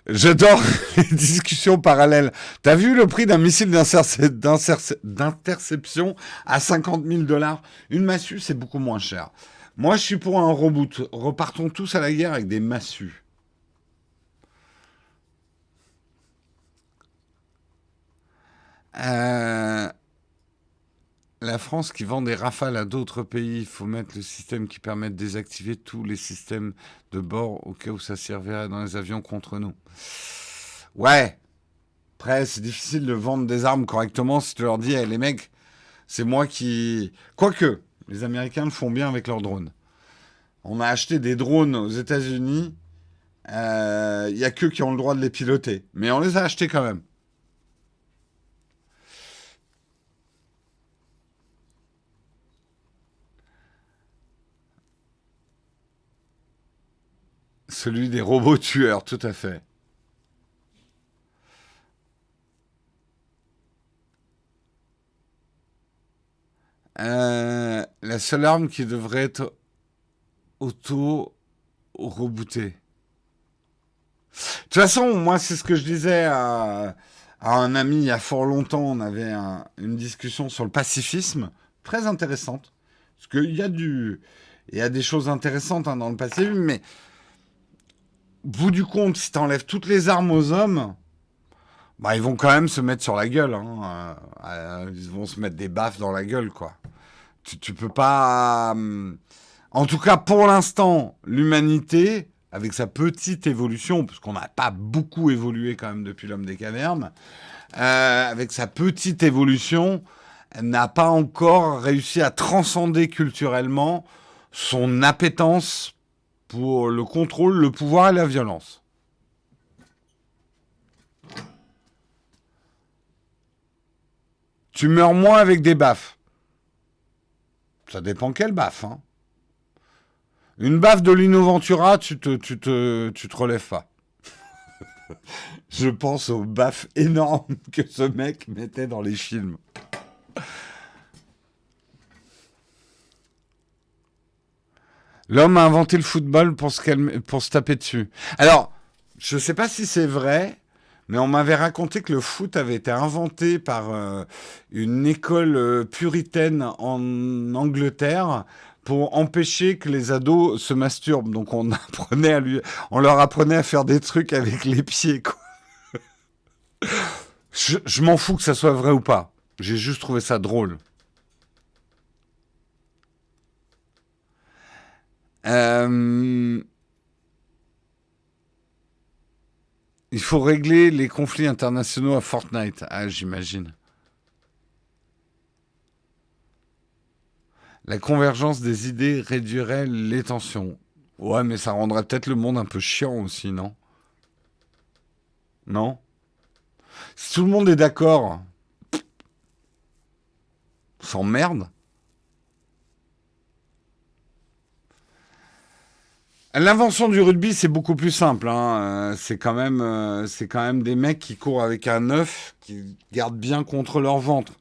J'adore les discussions parallèles. T'as vu le prix d'un missile d'interception à 50 000 $? Une massue, c'est beaucoup moins cher. Moi, je suis pour un reboot. Repartons tous à la guerre avec des massues. La France qui vend des Rafales à d'autres pays, il faut mettre le système qui permet de désactiver tous les systèmes de bord au cas où ça servirait dans les avions contre nous. Ouais. Après, c'est difficile de vendre des armes correctement si tu leur dis, hey, les mecs, c'est moi qui... Quoique, les Américains le font bien avec leurs drones. On a acheté des drones aux États-Unis. Il n'y a qu'eux qui ont le droit de les piloter. Mais on les a achetés quand même. Celui des robots tueurs, tout à fait. La seule arme qui devrait être auto-rebootée. De toute façon, moi, c'est ce que je disais à un ami il y a fort longtemps. On avait une discussion sur le pacifisme, très intéressante. Parce qu'il y a il y a des choses intéressantes dans le pacifisme, mais au bout du compte, si tu enlèves toutes les armes aux hommes, bah, ils vont quand même se mettre sur la gueule. Ils vont se mettre des baffes dans la gueule, quoi. Tu peux pas... En tout cas, pour l'instant, l'humanité, avec sa petite évolution, parce qu'on n'a pas beaucoup évolué quand même depuis l'homme des cavernes, avec sa petite évolution, n'a pas encore réussi à transcender culturellement son appétence pour le contrôle, le pouvoir et la violence. Tu meurs moins avec des baffes. Ça dépend quelle baffe, hein. Une baffe de Lino Ventura, tu te relèves pas. Je pense aux baffes énormes que ce mec mettait dans les films. L'homme a inventé le football pour se taper dessus. Alors, je ne sais pas si c'est vrai, mais on m'avait raconté que le foot avait été inventé par une école puritaine en Angleterre pour empêcher que les ados se masturbent. Donc on leur apprenait à faire des trucs avec les pieds, quoi. Je m'en fous que ça soit vrai ou pas. J'ai juste trouvé ça drôle. Il faut régler les conflits internationaux à Fortnite. Ah, j'imagine. La convergence des idées réduirait les tensions. Ouais, mais ça rendrait peut-être le monde un peu chiant aussi, non? Non? Si tout le monde est d'accord, on s'emmerde. L'invention du rugby, c'est beaucoup plus simple, hein. C'est quand même des mecs qui courent avec un œuf, qui gardent bien contre leur ventre.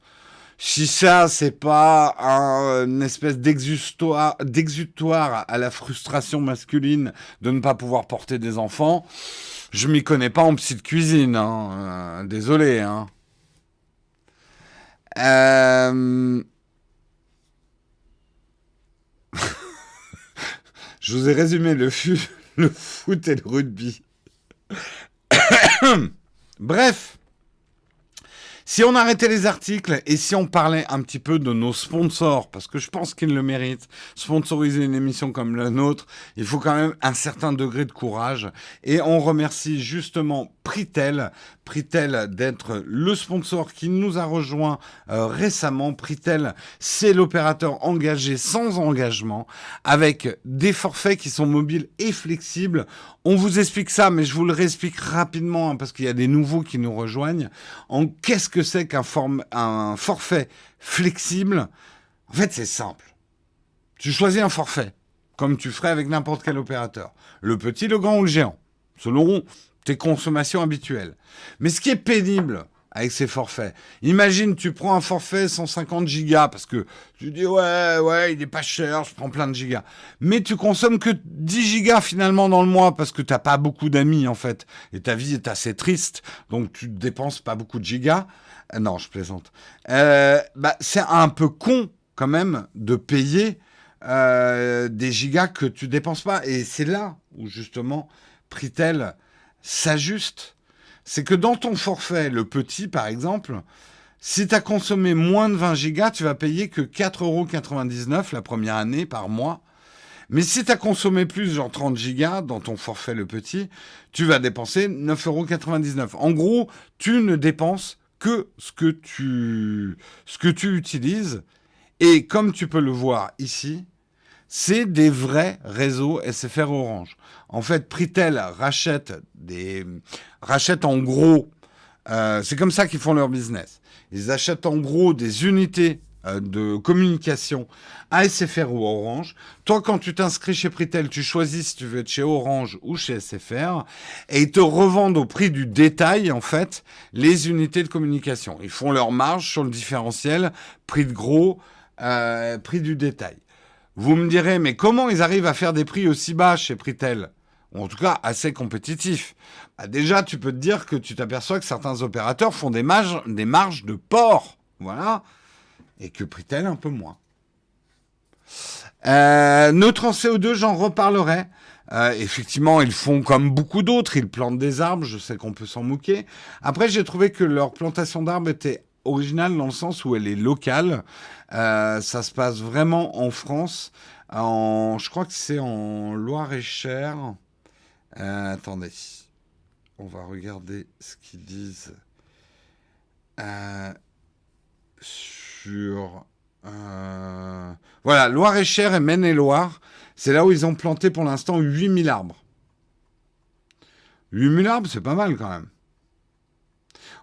Si ça, c'est pas une espèce d'exutoire à la frustration masculine de ne pas pouvoir porter des enfants, je m'y connais pas en psy de cuisine, hein. Désolé, hein. Je vous ai résumé le foot et le rugby. Bref, si on arrêtait les articles et si on parlait un petit peu de nos sponsors, parce que je pense qu'ils le méritent, sponsoriser une émission comme la nôtre, il faut quand même un certain degré de courage. Et on remercie justement Pritel Pritel d'être le sponsor qui nous a rejoint récemment. Pritel, c'est l'opérateur engagé sans engagement avec des forfaits qui sont mobiles et flexibles. On vous explique ça, mais je vous le réexplique rapidement parce qu'il y a des nouveaux qui nous rejoignent. Qu'est-ce que c'est qu'un forfait flexible? En fait, c'est simple. Tu choisis un forfait, comme tu ferais avec n'importe quel opérateur. Le petit, le grand ou le géant, selon tes consommations habituelles. Mais ce qui est pénible avec ces forfaits, imagine, tu prends un forfait 150 gigas, parce que tu dis, ouais, il est pas cher, je prends plein de gigas. Mais tu consommes que 10 gigas finalement dans le mois, parce que t'as pas beaucoup d'amis, en fait. Et ta vie est assez triste, donc tu dépenses pas beaucoup de gigas. Non, je plaisante. C'est un peu con, quand même, de payer des gigas que tu dépenses pas. Et c'est là où, justement, Pritel s'ajuste. C'est que dans ton forfait, le petit par exemple, si tu as consommé moins de 20 gigas, tu vas payer que 4,99 € la première année par mois. Mais si tu as consommé plus, genre 30 gigas dans ton forfait le petit, tu vas dépenser 9,99 €. En gros, tu ne dépenses que ce que tu utilises. Et comme tu peux le voir ici, c'est des vrais réseaux SFR Orange. En fait, Pritel rachète en gros, c'est comme ça qu'ils font leur business. Ils achètent en gros des unités de communication à SFR ou Orange. Toi, quand tu t'inscris chez Pritel, tu choisis si tu veux être chez Orange ou chez SFR et ils te revendent au prix du détail, en fait, les unités de communication. Ils font leur marge sur le différentiel, prix de gros, prix du détail. Vous me direz, mais comment ils arrivent à faire des prix aussi bas chez Pritel? Ou en tout cas, assez compétitifs. Déjà, tu peux te dire que tu t'aperçois que certains opérateurs font des marges de porc. Voilà. Et que Pritel, un peu moins. Neutre en CO2, j'en reparlerai. Effectivement, ils font comme beaucoup d'autres. Ils plantent des arbres. Je sais qu'on peut s'en moquer. Après, j'ai trouvé que leur plantation d'arbres était originale dans le sens où elle est locale. Ça se passe vraiment en France. Je crois que c'est en Loir-et-Cher. Attendez. On va regarder ce qu'ils disent sur... Voilà, Loir-et-Cher et Maine-et-Loire. C'est là où ils ont planté pour l'instant 8000 arbres. 8000 arbres, c'est pas mal quand même.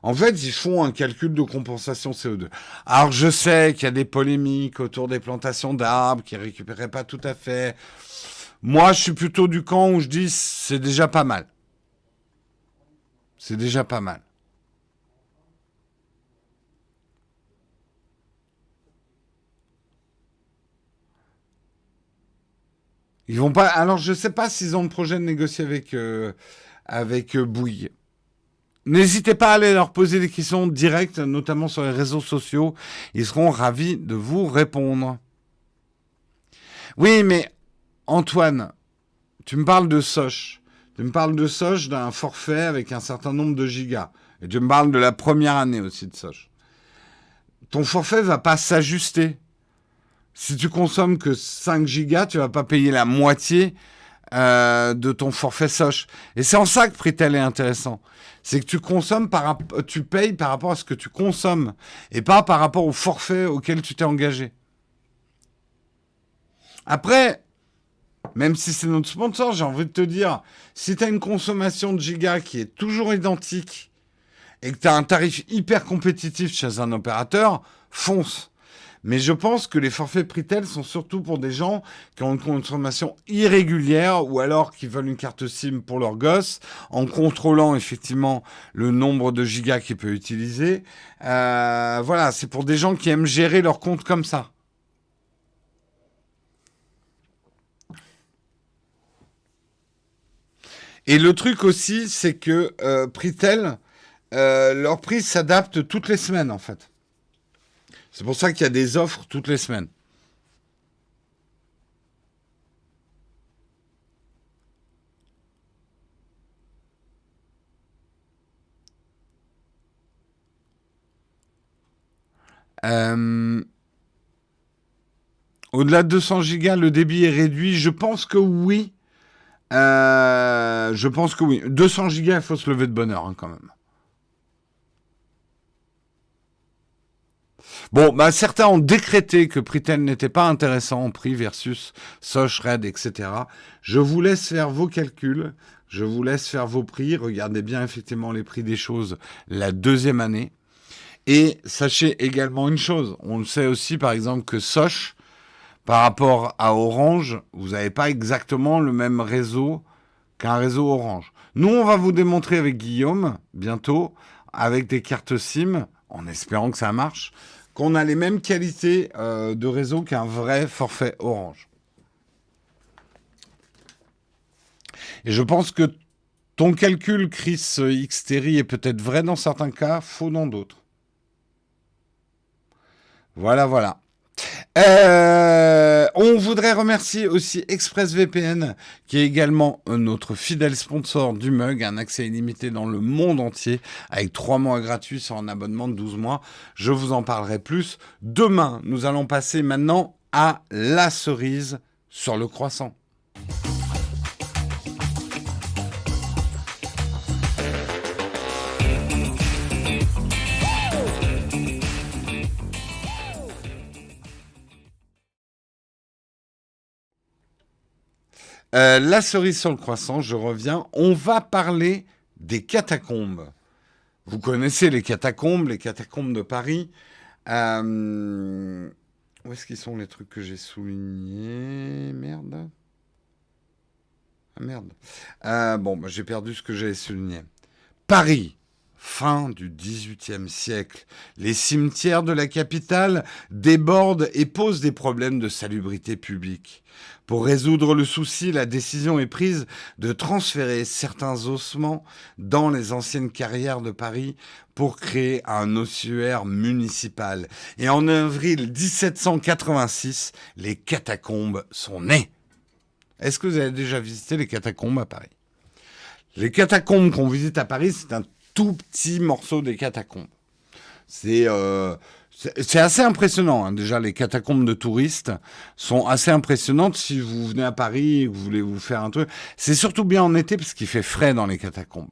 En fait, ils font un calcul de compensation CO2. Alors, je sais qu'il y a des polémiques autour des plantations d'arbres qui ne récupéraient pas tout à fait. Moi, je suis plutôt du camp où je dis c'est déjà pas mal. C'est déjà pas mal. Ils vont pas. Alors, je ne sais pas s'ils ont le projet de négocier avec Bouygues. N'hésitez pas à aller leur poser des questions directes, notamment sur les réseaux sociaux. Ils seront ravis de vous répondre. Oui, mais Antoine, tu me parles de Soch. Tu me parles de Soch d'un forfait avec un certain nombre de gigas. Et tu me parles de la première année aussi de Soch. Ton forfait va pas s'ajuster. Si tu consommes que 5 gigas, tu vas pas payer la moitié de ton forfait Soch. Et c'est en ça que Pritel est intéressant. C'est que tu payes par rapport à ce que tu consommes et pas par rapport au forfait auquel tu t'es engagé. Après, même si c'est notre sponsor, j'ai envie de te dire, si tu as une consommation de gigas qui est toujours identique et que tu as un tarif hyper compétitif chez un opérateur, fonce. Mais je pense que les forfaits Pritel sont surtout pour des gens qui ont une consommation irrégulière ou alors qui veulent une carte SIM pour leur gosse en contrôlant effectivement le nombre de gigas qu'il peut utiliser. Voilà, c'est pour des gens qui aiment gérer leur compte comme ça. Et le truc aussi, c'est que Pritel, leur prix s'adapte toutes les semaines en fait. C'est pour ça qu'il y a des offres toutes les semaines. Au-delà de 200 gigas, le débit est réduit. Je pense que oui. Je pense que oui. 200 gigas, il faut se lever de bonne heure hein, quand même. Bon, bah, certains ont décrété que Pritel n'était pas intéressant en prix versus Soch, Red, etc. Je vous laisse faire vos calculs, je vous laisse faire vos prix. Regardez bien effectivement les prix des choses la deuxième année. Et sachez également une chose, on le sait aussi par exemple que Soch, par rapport à Orange, vous n'avez pas exactement le même réseau qu'un réseau Orange. Nous, on va vous démontrer avec Guillaume, bientôt, avec des cartes SIM, en espérant que ça marche, qu'on a les mêmes qualités de réseau qu'un vrai forfait Orange. Et je pense que ton calcul, Chris Xterry, est peut-être vrai dans certains cas, faux dans d'autres. Voilà, voilà. On voudrait remercier aussi ExpressVPN, qui est également notre fidèle sponsor du mug, un accès illimité dans le monde entier, avec 3 mois gratuits sur un abonnement de 12 mois. Je vous en parlerai plus. Demain, nous allons passer maintenant à la cerise sur le croissant. La cerise sur le croissant, je reviens. On va parler des catacombes. Vous connaissez les catacombes de Paris. Où est-ce qu'ils sont les trucs que j'ai soulignés? Merde. Ah merde. Bon, bah, j'ai perdu ce que j'avais souligné. Paris. Fin du XVIIIe siècle, les cimetières de la capitale débordent et posent des problèmes de salubrité publique. Pour résoudre le souci, la décision est prise de transférer certains ossements dans les anciennes carrières de Paris pour créer un ossuaire municipal. Et en avril 1786, les catacombes sont nées. Est-ce que vous avez déjà visité les catacombes à Paris? Les catacombes qu'on visite à Paris, c'est un tout petit morceau des catacombes. C'est assez impressionnant. Hein. Déjà, les catacombes de touristes sont assez impressionnantes si vous venez à Paris et que vous voulez vous faire un truc. C'est surtout bien en été parce qu'il fait frais dans les catacombes.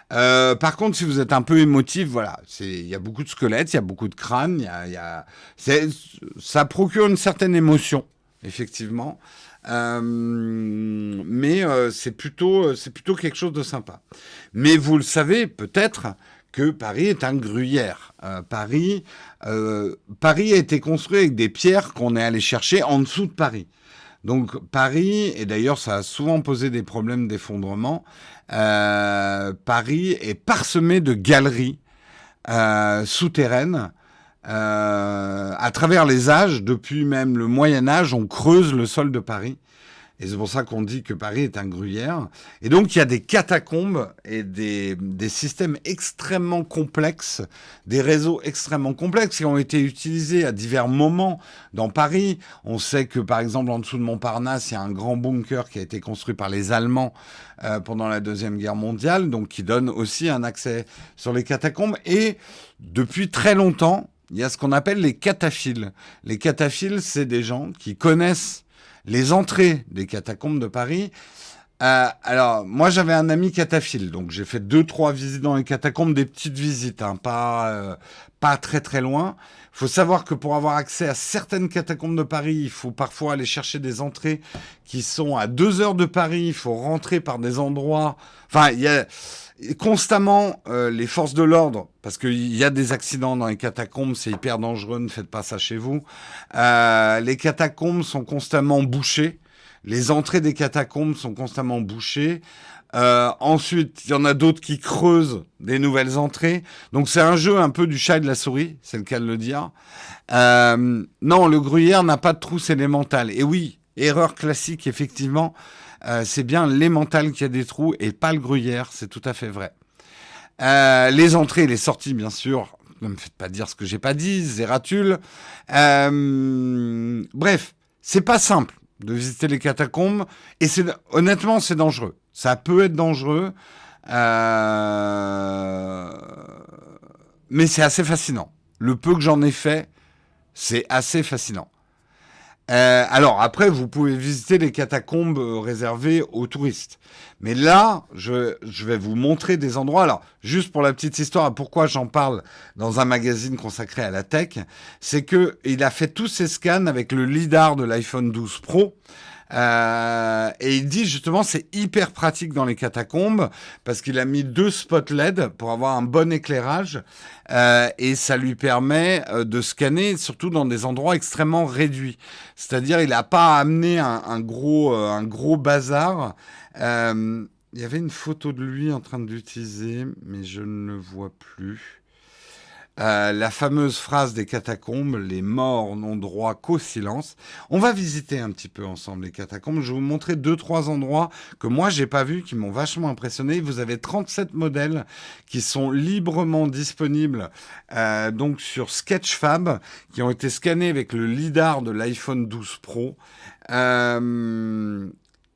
Par contre, si vous êtes un peu émotif, voilà, il y a beaucoup de squelettes, il y a beaucoup de crânes, ça procure une certaine émotion, effectivement. Mais c'est plutôt quelque chose de sympa. Mais vous le savez peut-être que Paris est un gruyère. Paris a été construit avec des pierres qu'on est allé chercher en dessous de Paris. Donc Paris, et d'ailleurs ça a souvent posé des problèmes d'effondrement, Paris est parsemé de galeries souterraines. À travers les âges, depuis même le Moyen Âge, on creuse le sol de Paris. Et c'est pour ça qu'on dit que Paris est un gruyère. Et donc, il y a des catacombes et des systèmes extrêmement complexes, des réseaux extrêmement complexes qui ont été utilisés à divers moments dans Paris. On sait que, par exemple, en dessous de Montparnasse, il y a un grand bunker qui a été construit par les Allemands pendant la Deuxième Guerre mondiale, donc qui donne aussi un accès sur les catacombes. Et depuis très longtemps, il y a ce qu'on appelle les cataphiles. Les cataphiles, c'est des gens qui connaissent les entrées des catacombes de Paris. Alors, moi, j'avais un ami cataphile, donc j'ai fait 2-3 visites dans les catacombes, des petites visites, hein, pas très très loin. Il faut savoir que pour avoir accès à certaines catacombes de Paris, il faut parfois aller chercher des entrées qui sont à 2 heures de Paris. Il faut rentrer par des endroits... Enfin, il y a constamment les forces de l'ordre, parce qu'il y a des accidents dans les catacombes, c'est hyper dangereux, ne faites pas ça chez vous. Les catacombes sont constamment bouchées, les entrées des catacombes sont constamment bouchées. Ensuite, il y en a d'autres qui creusent des nouvelles entrées. Donc c'est un jeu un peu du chat et de la souris, c'est le cas de le dire. Non, le gruyère n'a pas de trousse élémentale. Et oui, erreur classique, effectivement. C'est bien l'emmental qui a des trous et pas le gruyère, c'est tout à fait vrai. Les entrées et les sorties, bien sûr. Ne me faites pas dire ce que j'ai pas dit, Zératule. Bref, c'est pas simple de visiter les catacombes et honnêtement, c'est dangereux. Ça peut être dangereux, mais c'est assez fascinant. Le peu que j'en ai fait, c'est assez fascinant. Alors après, vous pouvez visiter les catacombes réservées aux touristes. Mais là, je vais vous montrer des endroits. Alors, juste pour la petite histoire, pourquoi j'en parle dans un magazine consacré à la tech, c'est que il a fait tous ses scans avec le lidar de l'iPhone 12 Pro. Et il dit justement c'est hyper pratique dans les catacombes parce qu'il a mis 2 spots LED pour avoir un bon éclairage et ça lui permet de scanner surtout dans des endroits extrêmement réduits. C'est-à-dire il n'a pas amené un gros bazar. Il y avait une photo de lui en train de l'utiliser, mais je ne le vois plus. La fameuse phrase des catacombes, les morts n'ont droit qu'au silence. On va visiter un petit peu ensemble les catacombes. Je vais vous montrer 2, 3 endroits que moi j'ai pas vus, qui m'ont vachement impressionné. Vous avez 37 modèles qui sont librement disponibles donc sur Sketchfab, qui ont été scannés avec le lidar de l'iPhone 12 Pro.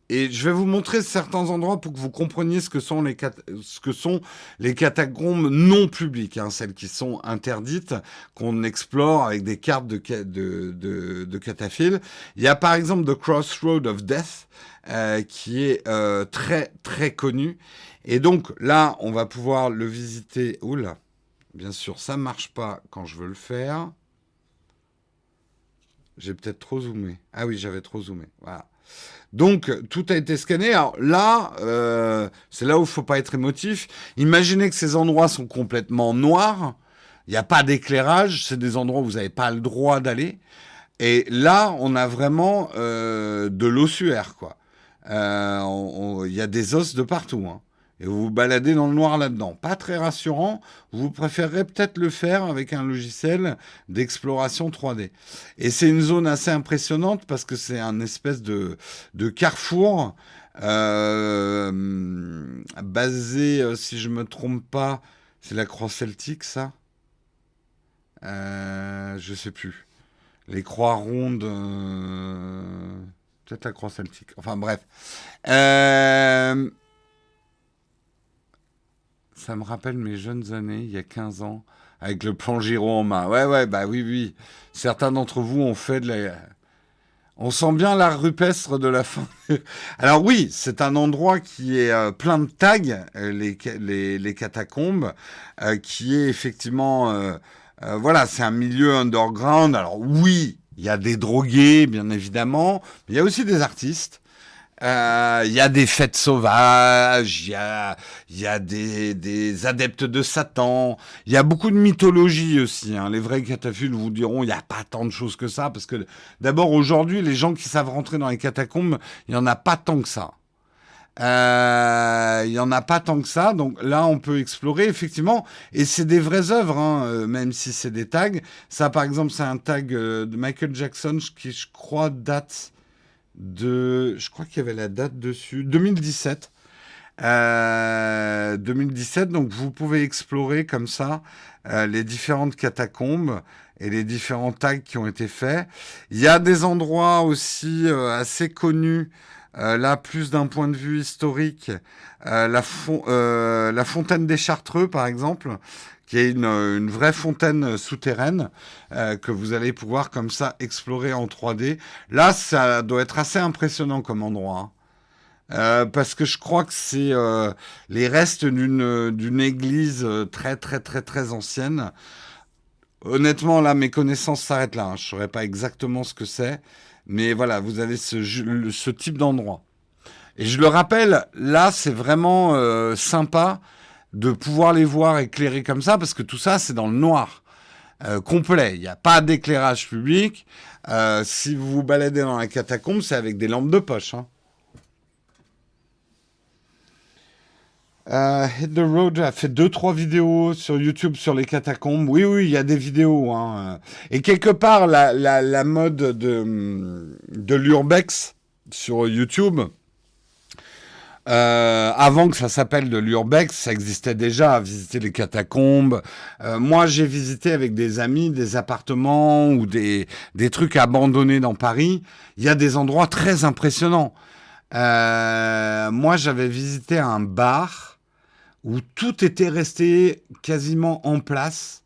Et je vais vous montrer certains endroits pour que vous compreniez ce que sont les catacombes non publiques, hein, celles qui sont interdites, qu'on explore avec des cartes de cataphiles. Il y a par exemple The Crossroad of Death, qui est très très connu. Et donc là, on va pouvoir le visiter. Oula, bien sûr, ça marche pas quand je veux le faire. J'ai peut-être trop zoomé. Ah oui, j'avais trop zoomé. Voilà. Donc, tout a été scanné. Alors là, c'est là où il ne faut pas être émotif. Imaginez que ces endroits sont complètement noirs. Il n'y a pas d'éclairage. C'est des endroits où vous n'avez pas le droit d'aller. Et là, on a vraiment de l'ossuaire, quoi. Il y a des os de partout, hein. Et vous vous baladez dans le noir là-dedans. Pas très rassurant. Vous préférerez peut-être le faire avec un logiciel d'exploration 3D. Et c'est une zone assez impressionnante parce que c'est un espèce de carrefour basé, si je me trompe pas, c'est la croix celtique, ça. Je sais plus. Les croix rondes, peut-être la croix celtique. Enfin bref. Ça me rappelle mes jeunes années, il y a 15 ans, avec le plan Giro en main. Ouais, bah oui, oui. Certains d'entre vous ont fait de la... On sent bien l'art rupestre de la fin. Alors oui, c'est un endroit qui est plein de tags, les catacombes, qui est effectivement... voilà, c'est un milieu underground. Alors oui, il y a des drogués, bien évidemment, mais il y a aussi des artistes. Il y a des fêtes sauvages, il y a des adeptes de Satan, il y a beaucoup de mythologie aussi, hein. Les vrais cataphiles vous diront il n'y a pas tant de choses que ça, parce que d'abord aujourd'hui, les gens qui savent rentrer dans les catacombes, il n'y en a pas tant que ça. Il y en a pas tant que ça, donc là on peut explorer effectivement, et c'est des vraies œuvres, hein, même si c'est des tags. Ça par exemple c'est un tag de Michael Jackson qui je crois date je crois qu'il y avait la date dessus, 2017. 2017, donc vous pouvez explorer comme ça les différentes catacombes et les différents tags qui ont été faits. Il y a des endroits aussi assez connus, là plus d'un point de vue historique, la fontaine des Chartreux par exemple, qui est une vraie fontaine souterraine que vous allez pouvoir comme ça explorer en 3D. Là, ça doit être assez impressionnant comme endroit, hein. Parce que je crois que c'est les restes d'une église très très très très ancienne. Honnêtement, là, mes connaissances s'arrêtent là, hein. Je ne saurais pas exactement ce que c'est, mais voilà, vous avez ce type d'endroit. Et je le rappelle, là, c'est vraiment sympa de pouvoir les voir éclairés comme ça, parce que tout ça, c'est dans le noir complet. Il n'y a pas d'éclairage public. Si vous vous baladez dans la catacombe, c'est avec des lampes de poche, hein. Hit the Road a fait 2, 3 vidéos sur YouTube sur les catacombes. Oui, oui, il y a des vidéos, hein. Et quelque part, la mode de l'urbex sur YouTube, avant que ça s'appelle de l'urbex, ça existait déjà, visiter les catacombes. Moi, j'ai visité avec des amis des appartements ou des trucs abandonnés dans Paris. Il y a des endroits très impressionnants. Moi, j'avais visité un bar où tout était resté quasiment en place.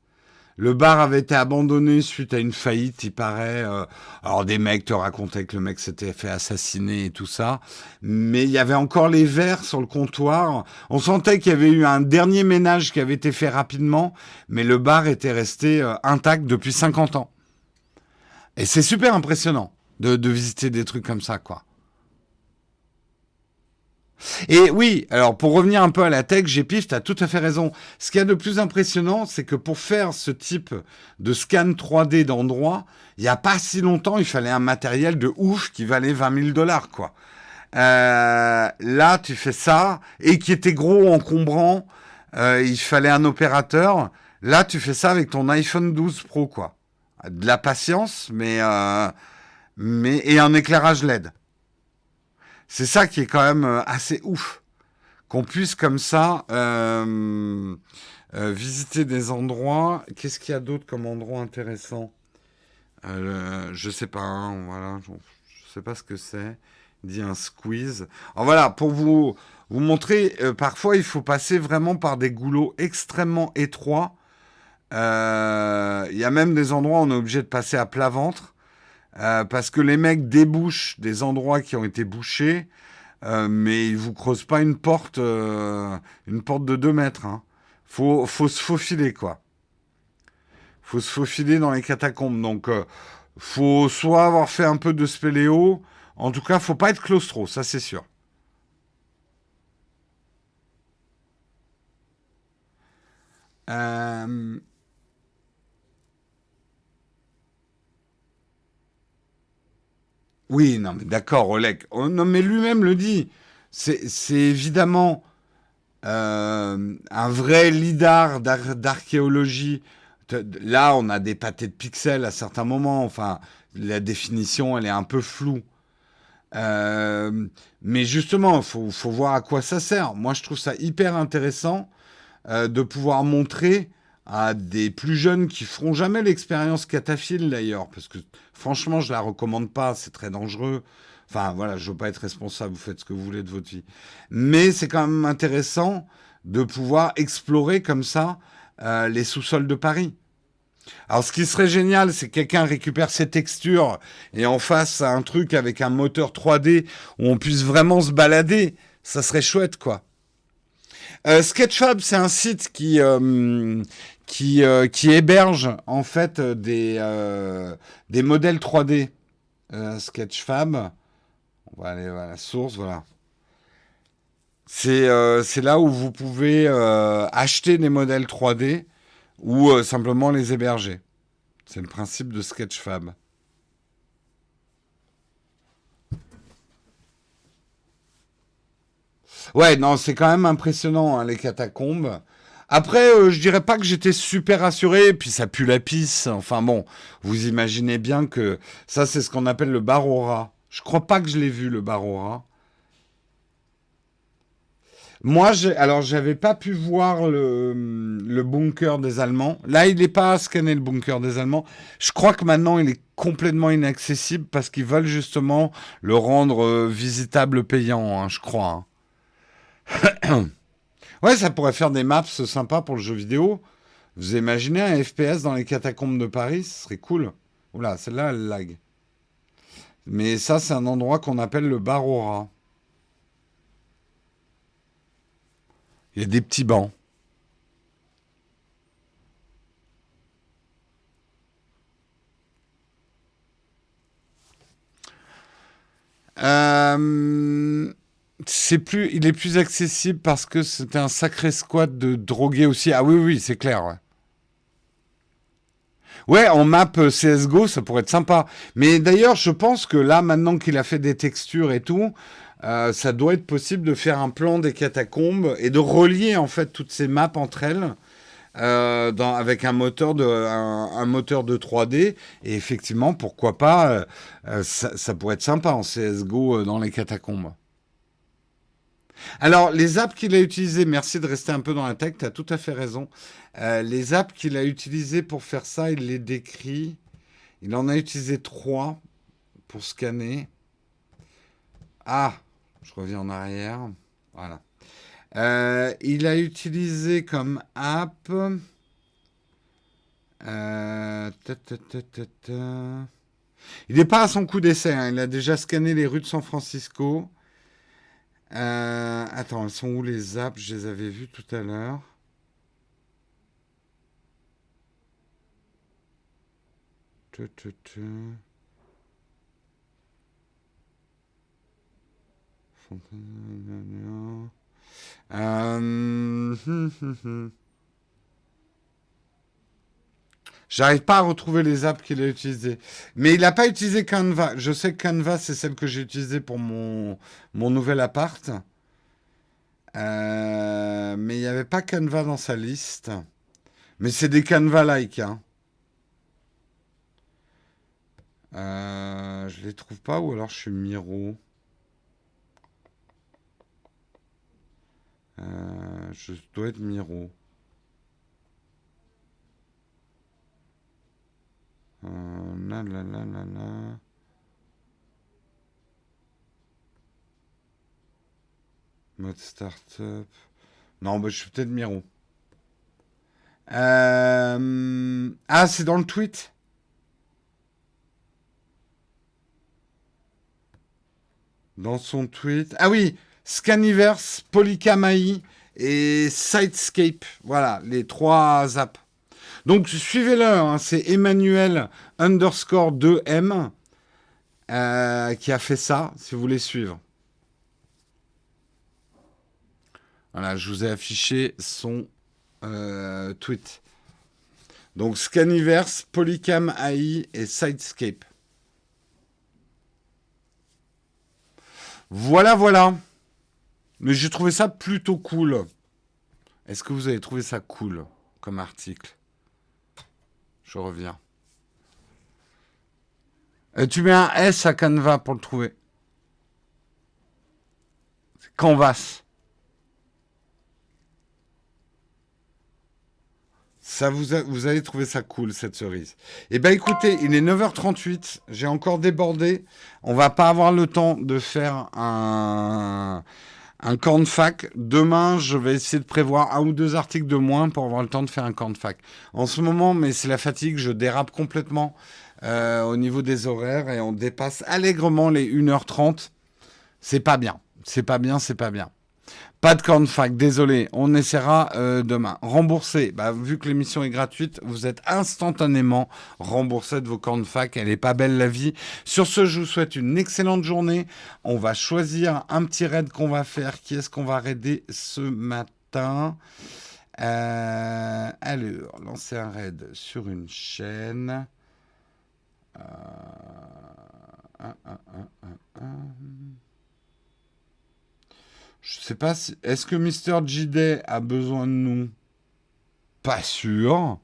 Le bar avait été abandonné suite à une faillite, il paraît. Alors des mecs te racontaient que le mec s'était fait assassiner et tout ça. Mais il y avait encore les verres sur le comptoir. On sentait qu'il y avait eu un dernier ménage qui avait été fait rapidement, mais le bar était resté intact depuis 50 ans. Et c'est super impressionnant de visiter des trucs comme ça, quoi. Et oui, alors pour revenir un peu à la tech, GPIF, tu as tout à fait raison. Ce qu'il y a de plus impressionnant, c'est que pour faire ce type de scan 3D d'endroit, il n'y a pas si longtemps, il fallait un matériel de ouf qui valait 20 000 $, quoi. Là, tu fais ça, et qui était gros, encombrant, il fallait un opérateur. Là, tu fais ça avec ton iPhone 12 Pro, quoi. De la patience, et un éclairage LED. C'est ça qui est quand même assez ouf. Qu'on puisse comme ça visiter des endroits. Qu'est-ce qu'il y a d'autre comme endroit intéressant? Je sais pas, hein, voilà, je sais pas ce que c'est. Il dit un squeeze. Alors voilà, pour vous montrer, parfois il faut passer vraiment par des goulots extrêmement étroits. Il y a même des endroits où on est obligé de passer à plat ventre parce que les mecs débouchent des endroits qui ont été bouchés. Mais il vous creuse pas une porte de 2 mètres. Hein. Faut se faufiler, quoi. Faut se faufiler dans les catacombes. Donc, faut soit avoir fait un peu de spéléo, en tout cas, faut pas être claustro, ça c'est sûr. Euh, oui, non, mais d'accord, Oleg. Oh, non, mais lui-même le dit. C'est évidemment un vrai lidar d'archéologie. Là, on a des pâtés de pixels à certains moments. Enfin, la définition, elle est un peu floue. Euh, mais justement, faut voir à quoi ça sert. Moi, je trouve ça hyper intéressant de pouvoir montrer à des plus jeunes qui feront jamais l'expérience cataphile d'ailleurs, parce que franchement, je la recommande pas, c'est très dangereux. Enfin, voilà, je veux pas être responsable, vous faites ce que vous voulez de votre vie. Mais c'est quand même intéressant de pouvoir explorer comme ça les sous-sols de Paris. Alors, ce qui serait génial, c'est que quelqu'un récupère ces textures et en fasse un truc avec un moteur 3D où on puisse vraiment se balader. Ça serait chouette, quoi. Sketchfab, c'est un site qui héberge en fait des modèles 3D. Sketchfab, on va aller à la source, voilà. C'est là où vous pouvez acheter des modèles 3D ou simplement les héberger. C'est le principe de Sketchfab. Ouais, non, c'est quand même impressionnant, hein, les catacombes. Après, je dirais pas que j'étais super rassuré, puis ça pue la pisse. Enfin bon, vous imaginez bien que ça, c'est ce qu'on appelle le bar au rat. Je crois pas que je l'ai vu, le bar au rat. Moi, alors, j'avais pas pu voir le bunker des Allemands. Là, il n'est pas scanné, le bunker des Allemands. Je crois que maintenant, il est complètement inaccessible parce qu'ils veulent justement le rendre visitable payant, hein, je crois. Hein. Ouais, ça pourrait faire des maps sympas pour le jeu vidéo. Vous imaginez un FPS dans les catacombes de Paris? Ce serait cool. Oula, celle-là, elle lag. Mais ça, c'est un endroit qu'on appelle le bar au rat. Il y a des petits bancs. Euh, il est plus accessible parce que c'était un sacré squat de drogués aussi. Ah oui, oui, c'est clair. Ouais, ouais, en map CSGO, ça pourrait être sympa. Mais d'ailleurs, je pense que là, maintenant qu'il a fait des textures et tout, ça doit être possible de faire un plan des catacombes et de relier en fait toutes ces maps entre elles avec un moteur de 3D. Et effectivement, pourquoi pas, ça pourrait être sympa en CSGO dans les catacombes. Alors, les apps qu'il a utilisées, merci de rester un peu dans la tech, tu as tout à fait raison. Les apps qu'il a utilisées pour faire ça, il les décrit. Il en a utilisé trois pour scanner. Ah, je reviens en arrière. Voilà. Il a utilisé comme app Il n'est pas à son coup d'essai, hein. Il a déjà scanné les rues de San Francisco. Attends, elles sont où les apps? Je les avais vues tout à l'heure. Tu, tu, tu. J'arrive pas à retrouver les apps qu'il a utilisées. Mais il n'a pas utilisé Canva. Je sais que Canva, c'est celle que j'ai utilisée pour mon nouvel appart. Mais il n'y avait pas Canva dans sa liste. Mais c'est des Canva-like, hein. Je les trouve pas ou alors je suis Miro. Je dois être Miro. La la la la la. Mode startup. Non, bah, je suis peut-être Miro. Ah, c'est dans le tweet? Dans son tweet. Ah oui, Scaniverse, Polycam AI et Sidescape. Voilà, les trois apps. Donc suivez-le, hein, c'est Emmanuel underscore 2M qui a fait ça, si vous voulez suivre. Voilà, je vous ai affiché son tweet. Donc Scaniverse, Polycam AI et Sidescape. Voilà, voilà. Mais j'ai trouvé ça plutôt cool. Est-ce que vous avez trouvé ça cool comme article? Je reviens. Tu mets un S à Canva pour le trouver. C'est Canvas. Ça vous allez trouver ça cool, cette cerise. Eh bien, écoutez, il est 9h38. J'ai encore débordé. On va pas avoir le temps de faire un camp de fac. Demain, je vais essayer de prévoir un ou deux articles de moins pour avoir le temps de faire un camp de fac. En ce moment, mais c'est la fatigue, je dérape complètement au niveau des horaires et on dépasse allègrement les 1h30. C'est pas bien. C'est pas bien, c'est pas bien. Pas de camp de fac, désolé, on essaiera demain. Remboursé, bah, vu que l'émission est gratuite, vous êtes instantanément remboursé de vos camps de fac. Elle est pas belle la vie. Sur ce, je vous souhaite une excellente journée. On va choisir un petit raid qu'on va faire. Qui est-ce qu'on va raider ce matin? Alors, lancer un raid sur une chaîne. Je sais pas si... Est-ce que Mister J-Day a besoin de nous? Pas sûr.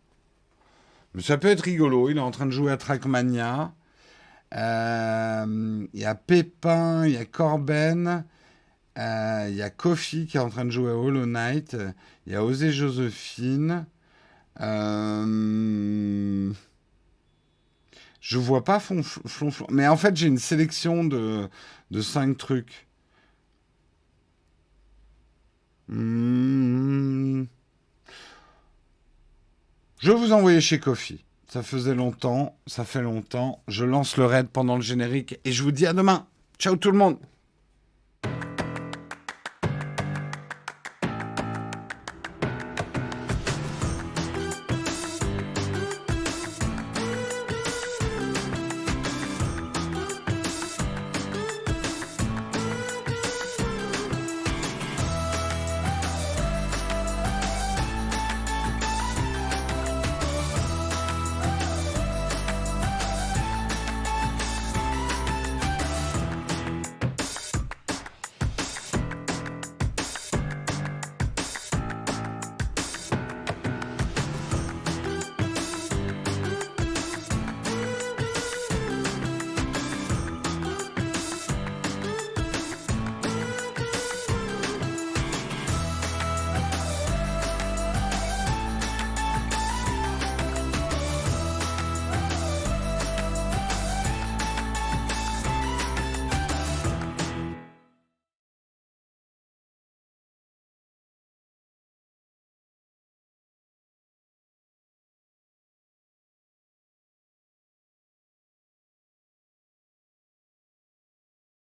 Mais ça peut être rigolo. Il est en train de jouer à Trackmania. Il y a Pépin, il y a Corben, il y a Kofi qui est en train de jouer à Hollow Knight. Il y a Osé Joséphine. Je vois pas Flonflon. Mais en fait, j'ai une sélection de 5 trucs. Je vais vous envoyer chez Kofi. Ça faisait longtemps, ça fait longtemps. Je lance le raid pendant le générique et je vous dis à demain. Ciao tout le monde.